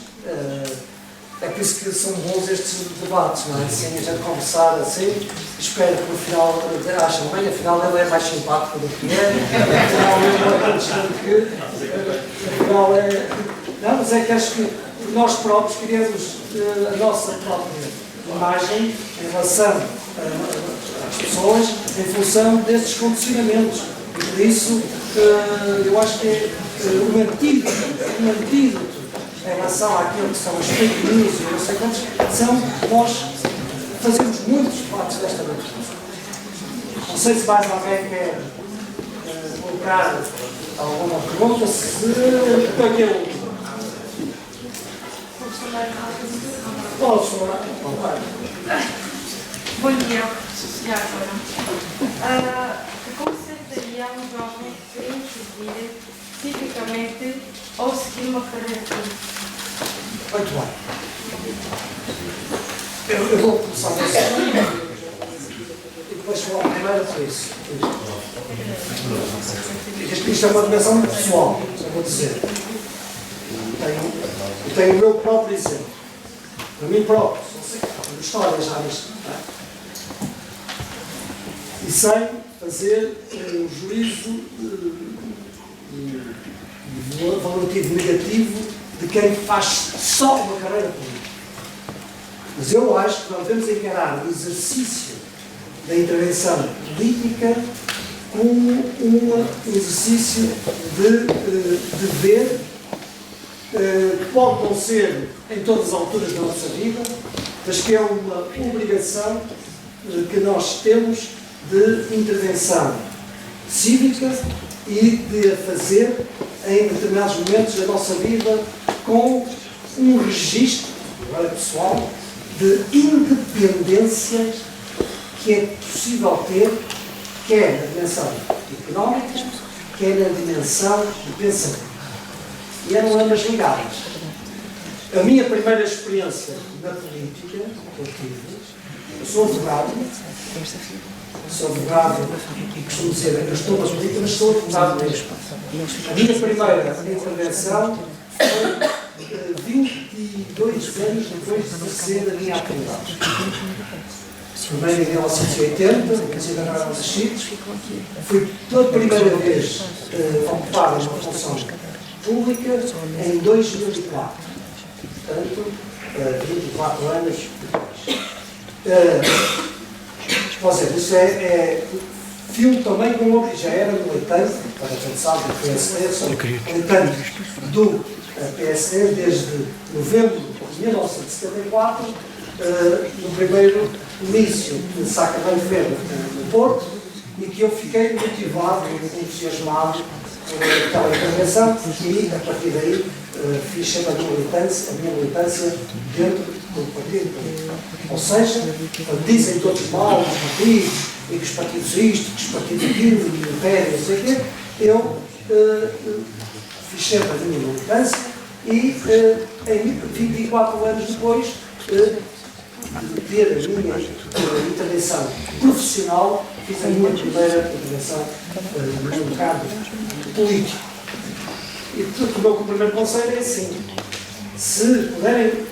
é por isso que são bons estes debates, não é? Assim, a gente conversar assim, espero que no final achem bem, afinal ele é mais simpático do que é, afinal ele não é tão distante que, afinal é... Não, mas é que acho que nós próprios criamos a nossa própria imagem em relação às pessoas em função destes condicionamentos. E por isso eu acho que é um antídoto em relação àquilo que são as fake news e não sei quantos, nós fazemos muitos debates desta natureza. Não sei se mais alguém quer colocar alguma pergunta, se para que eu... Posso falar? Bom dia, já agora. Aconselharia a um jovem a se inscrever civicamente ou seguir uma carreira política? Muito bem. Eu vou começar a fazer e depois falar primeiro por isso. Isto é uma dimensão muito pessoal, só vou dizer. Eu tenho o meu próprio exemplo. Para mim próprio. Tenho história já nisto. E sem fazer um juízo valorativo negativo de quem faz só uma carreira política. Mas eu acho que nós devemos encarar o exercício da intervenção política como um exercício de dever que pode não ser em todas as alturas da nossa vida, mas que é uma obrigação que nós temos de intervenção cívica e de a fazer em determinados momentos da nossa vida com um registro agora pessoal, de independência que é possível ter, quer na dimensão económica, quer na dimensão do pensamento. E eram ambas ligadas. A minha primeira experiência na política que eu tive, eu sou advogado e costumo dizer, eu estou na política, mas sou advogado mesmo. A minha primeira intervenção foi 22 anos depois de exercer a minha atividade. Primeiro em 1980, comecei a trabalhar nos Chitos, fui pela primeira vez ocupar uma função pública em 2004. Portanto, 24 anos depois. Isso filme também com o já era militante, para quem sabe, do PSD, sou militante do PSD desde novembro de 1974, no primeiro início de Sacramento de Feira no Porto, e que eu fiquei motivado, entusiasmado por aquela intervenção, e a partir daí fiz sempre a minha militância dentro do partido político. Ou seja, dizem todos mal os partidos, e que os partidos isto, que os partidos aquilo, e o império, não sei o quê, eu fiz sempre a minha militância e em 24 anos depois de ter a minha intervenção profissional, fiz a minha primeira intervenção no mercado político. E portanto, o meu primeiro conselho é assim: se puderem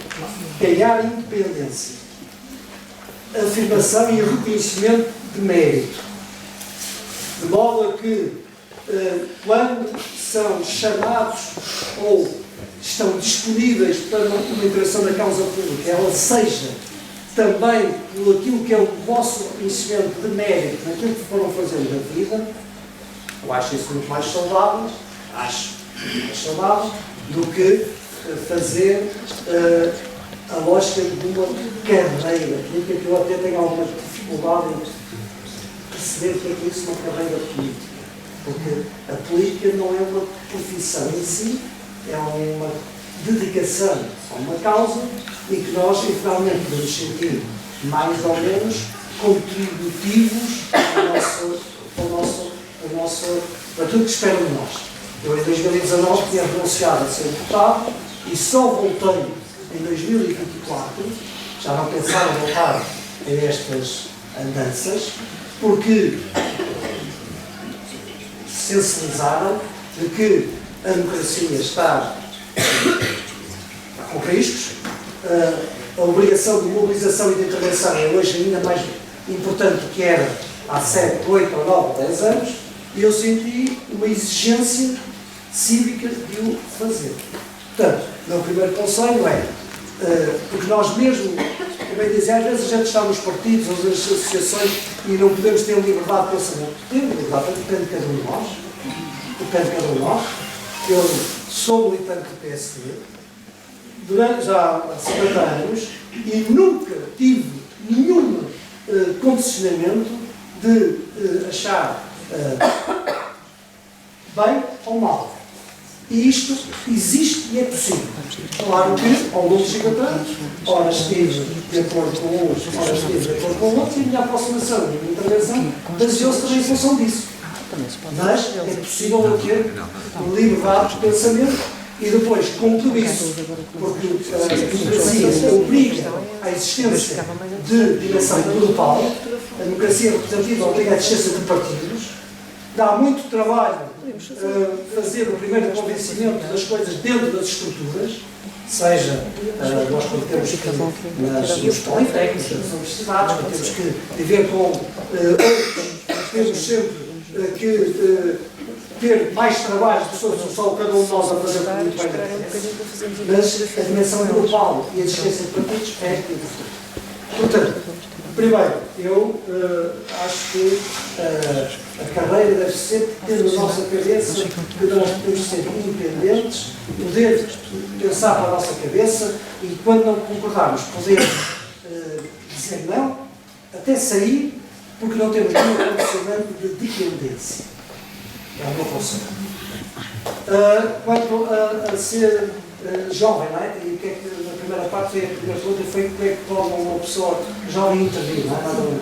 ganhar independência, afirmação e reconhecimento de mérito, de modo a que quando são chamados ou estão disponíveis para uma intervenção na causa pública, ela seja também por aquilo que é o vosso reconhecimento de mérito naquilo que foram fazendo na vida. Eu acho isso muito mais saudável, do que fazer a lógica de uma carreira política, que eu até tenho alguma dificuldade em perceber o que é isso, uma carreira política. Porque a política não é uma profissão em si, é uma dedicação a uma causa e que nós, finalmente, nos sentir mais ou menos contributivos para tudo que esperam de nós. Eu, em 2019, tinha renunciado a ser deputado e só voltei em 2024, já não pensava voltar a estas andanças, porque sensibilizaram de que a democracia está com riscos, a obrigação de mobilização e de intervenção é hoje ainda mais importante do que era há 7, 8, 9, 10 anos, e eu senti uma exigência cívica de o fazer. Portanto, o meu primeiro conselho é, porque nós mesmo, também dizem, às vezes a gente está nos partidos ou nas associações e não podemos ter liberdade de pensamento. Temos liberdade, depende de cada um de nós. Depende de cada um de nós. Eu sou militante do PSD durante já 50 anos e nunca tive nenhum condicionamento de achar bem ou mal. E isto existe e é possível. Claro que, ao longo de 50 anos, ora estive de acordo com uns, ora estive de acordo com outros, e a minha aproximação e a minha intervenção baseou-se também em função disso. Mas é possível eu ter liberdade de pensamento e depois, com tudo isso, porque a democracia obriga à existência de dimensão grupal, a democracia representativa obriga à existência de partidos, dá muito trabalho fazer o primeiro convencimento das coisas dentro das estruturas, seja nós quando temos que nos politécnicos, nas universidades, quando temos que viver com outros, temos sempre que ter mais trabalho de pessoas, não só cada um de nós a fazer muito bem, mas a dimensão global e a existência de partidos é importante. Portanto, primeiro, eu acho que a carreira deve ser ter na nossa cabeça que nós podemos ser independentes, poder pensar para a nossa cabeça e, quando não concordarmos, poder dizer não, até sair, porque não temos nenhum condicionamento de dependência. É o meu conselho. Quanto a ser jovem, não é? E o que é que na primeira parte foi a primeira pergunta, foi o que é que torna uma pessoa jovem intervir, não é? Nada não.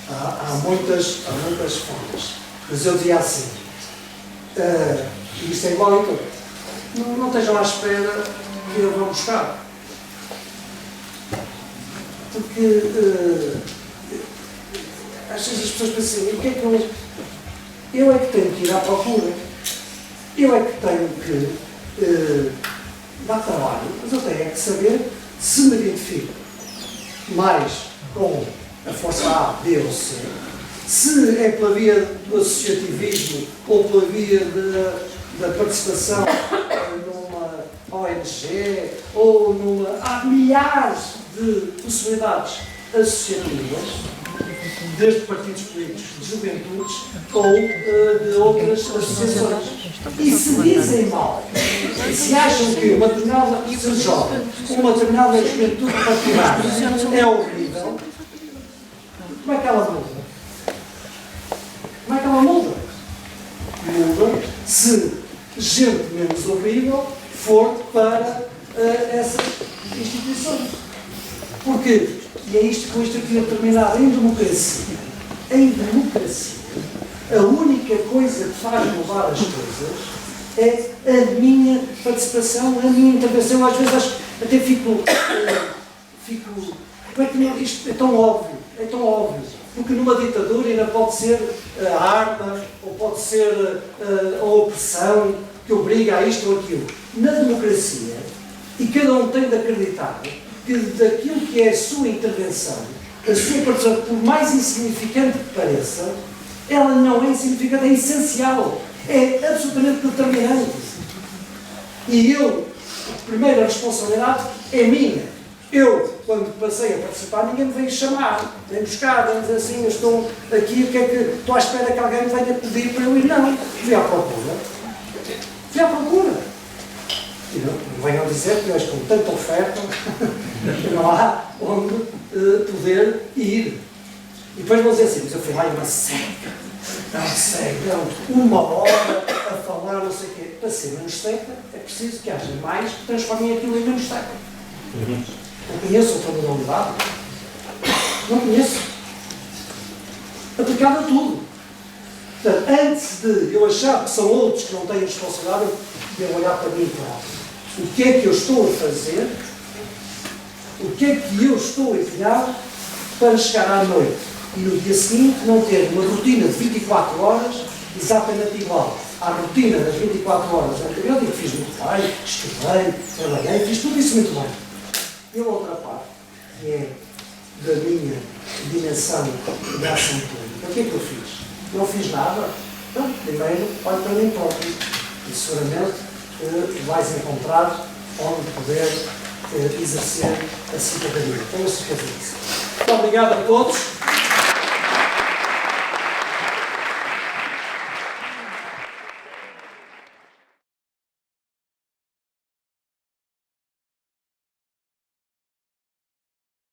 Há muitas formas. Mas eu dizia assim, e isto é igual em tudo, não estejam à espera que eu vou buscar. Porque às vezes as pessoas pensam assim, o que é que eu é que tenho que ir à procura, eu é que tenho que dar trabalho, mas eu tenho é que saber se me identifico mais com a força A, B ou C, se é pela via do associativismo ou pela via da participação numa ONG ou numa... Há milhares de possibilidades associativas, desde partidos políticos, de juventudes ou de outras associações. E se dizem mal, e se acham que uma determinada jovem, uma determinada juventude partidária é horrível, como é que ela muda? Como é que ela muda? Muda se gente menos horrível for para essas instituições. Porque, e é isto com isto que eu queria terminar, em democracia, a única coisa que faz mudar as coisas é a minha participação, a minha intervenção. Às vezes até fico como é que isto é tão óbvio, porque numa ditadura ainda pode ser a arma, ou pode ser a opressão que obriga a isto ou aquilo. Na democracia, e cada um tem de acreditar que daquilo que é a sua intervenção, a sua participação, por mais insignificante que pareça, ela não é insignificante, é essencial, é absolutamente determinante. E a primeira responsabilidade é minha. Eu, quando passei a participar, ninguém me veio chamar, vem buscar, vem dizer assim, eu estou aqui, o que é que estou à espera que alguém me venha pedir para eu ir? Não, fui à procura. E não venham dizer que hoje, com tanta oferta, não há onde poder ir. E depois vão dizer assim, mas eu fui lá em uma seca, uma hora a falar, não sei o quê. Para ser menos seca, é preciso que haja mais que transformem aquilo em menos seca. Não conheço outra modalidade. Não conheço. Aplicado a tudo. Portanto, antes de eu achar que são outros que não têm responsabilidade, eu devo olhar para mim próprio. O que é que eu estou a fazer? O que é que eu estou a empenhar para chegar à noite e no dia seguinte não ter uma rotina de 24 horas exatamente igual à rotina das 24 horas anteriores, em que fiz muito bem, estudei, trabalhei, fiz tudo isso muito bem. E a outra parte, que é da minha dimensão de ação pública, o que é que eu fiz? Não fiz nada? Então, primeiro, olho para mim próprio e seguramente vais encontrar onde poder exercer a cidadania. Tenho certeza disso. Muito obrigado a todos.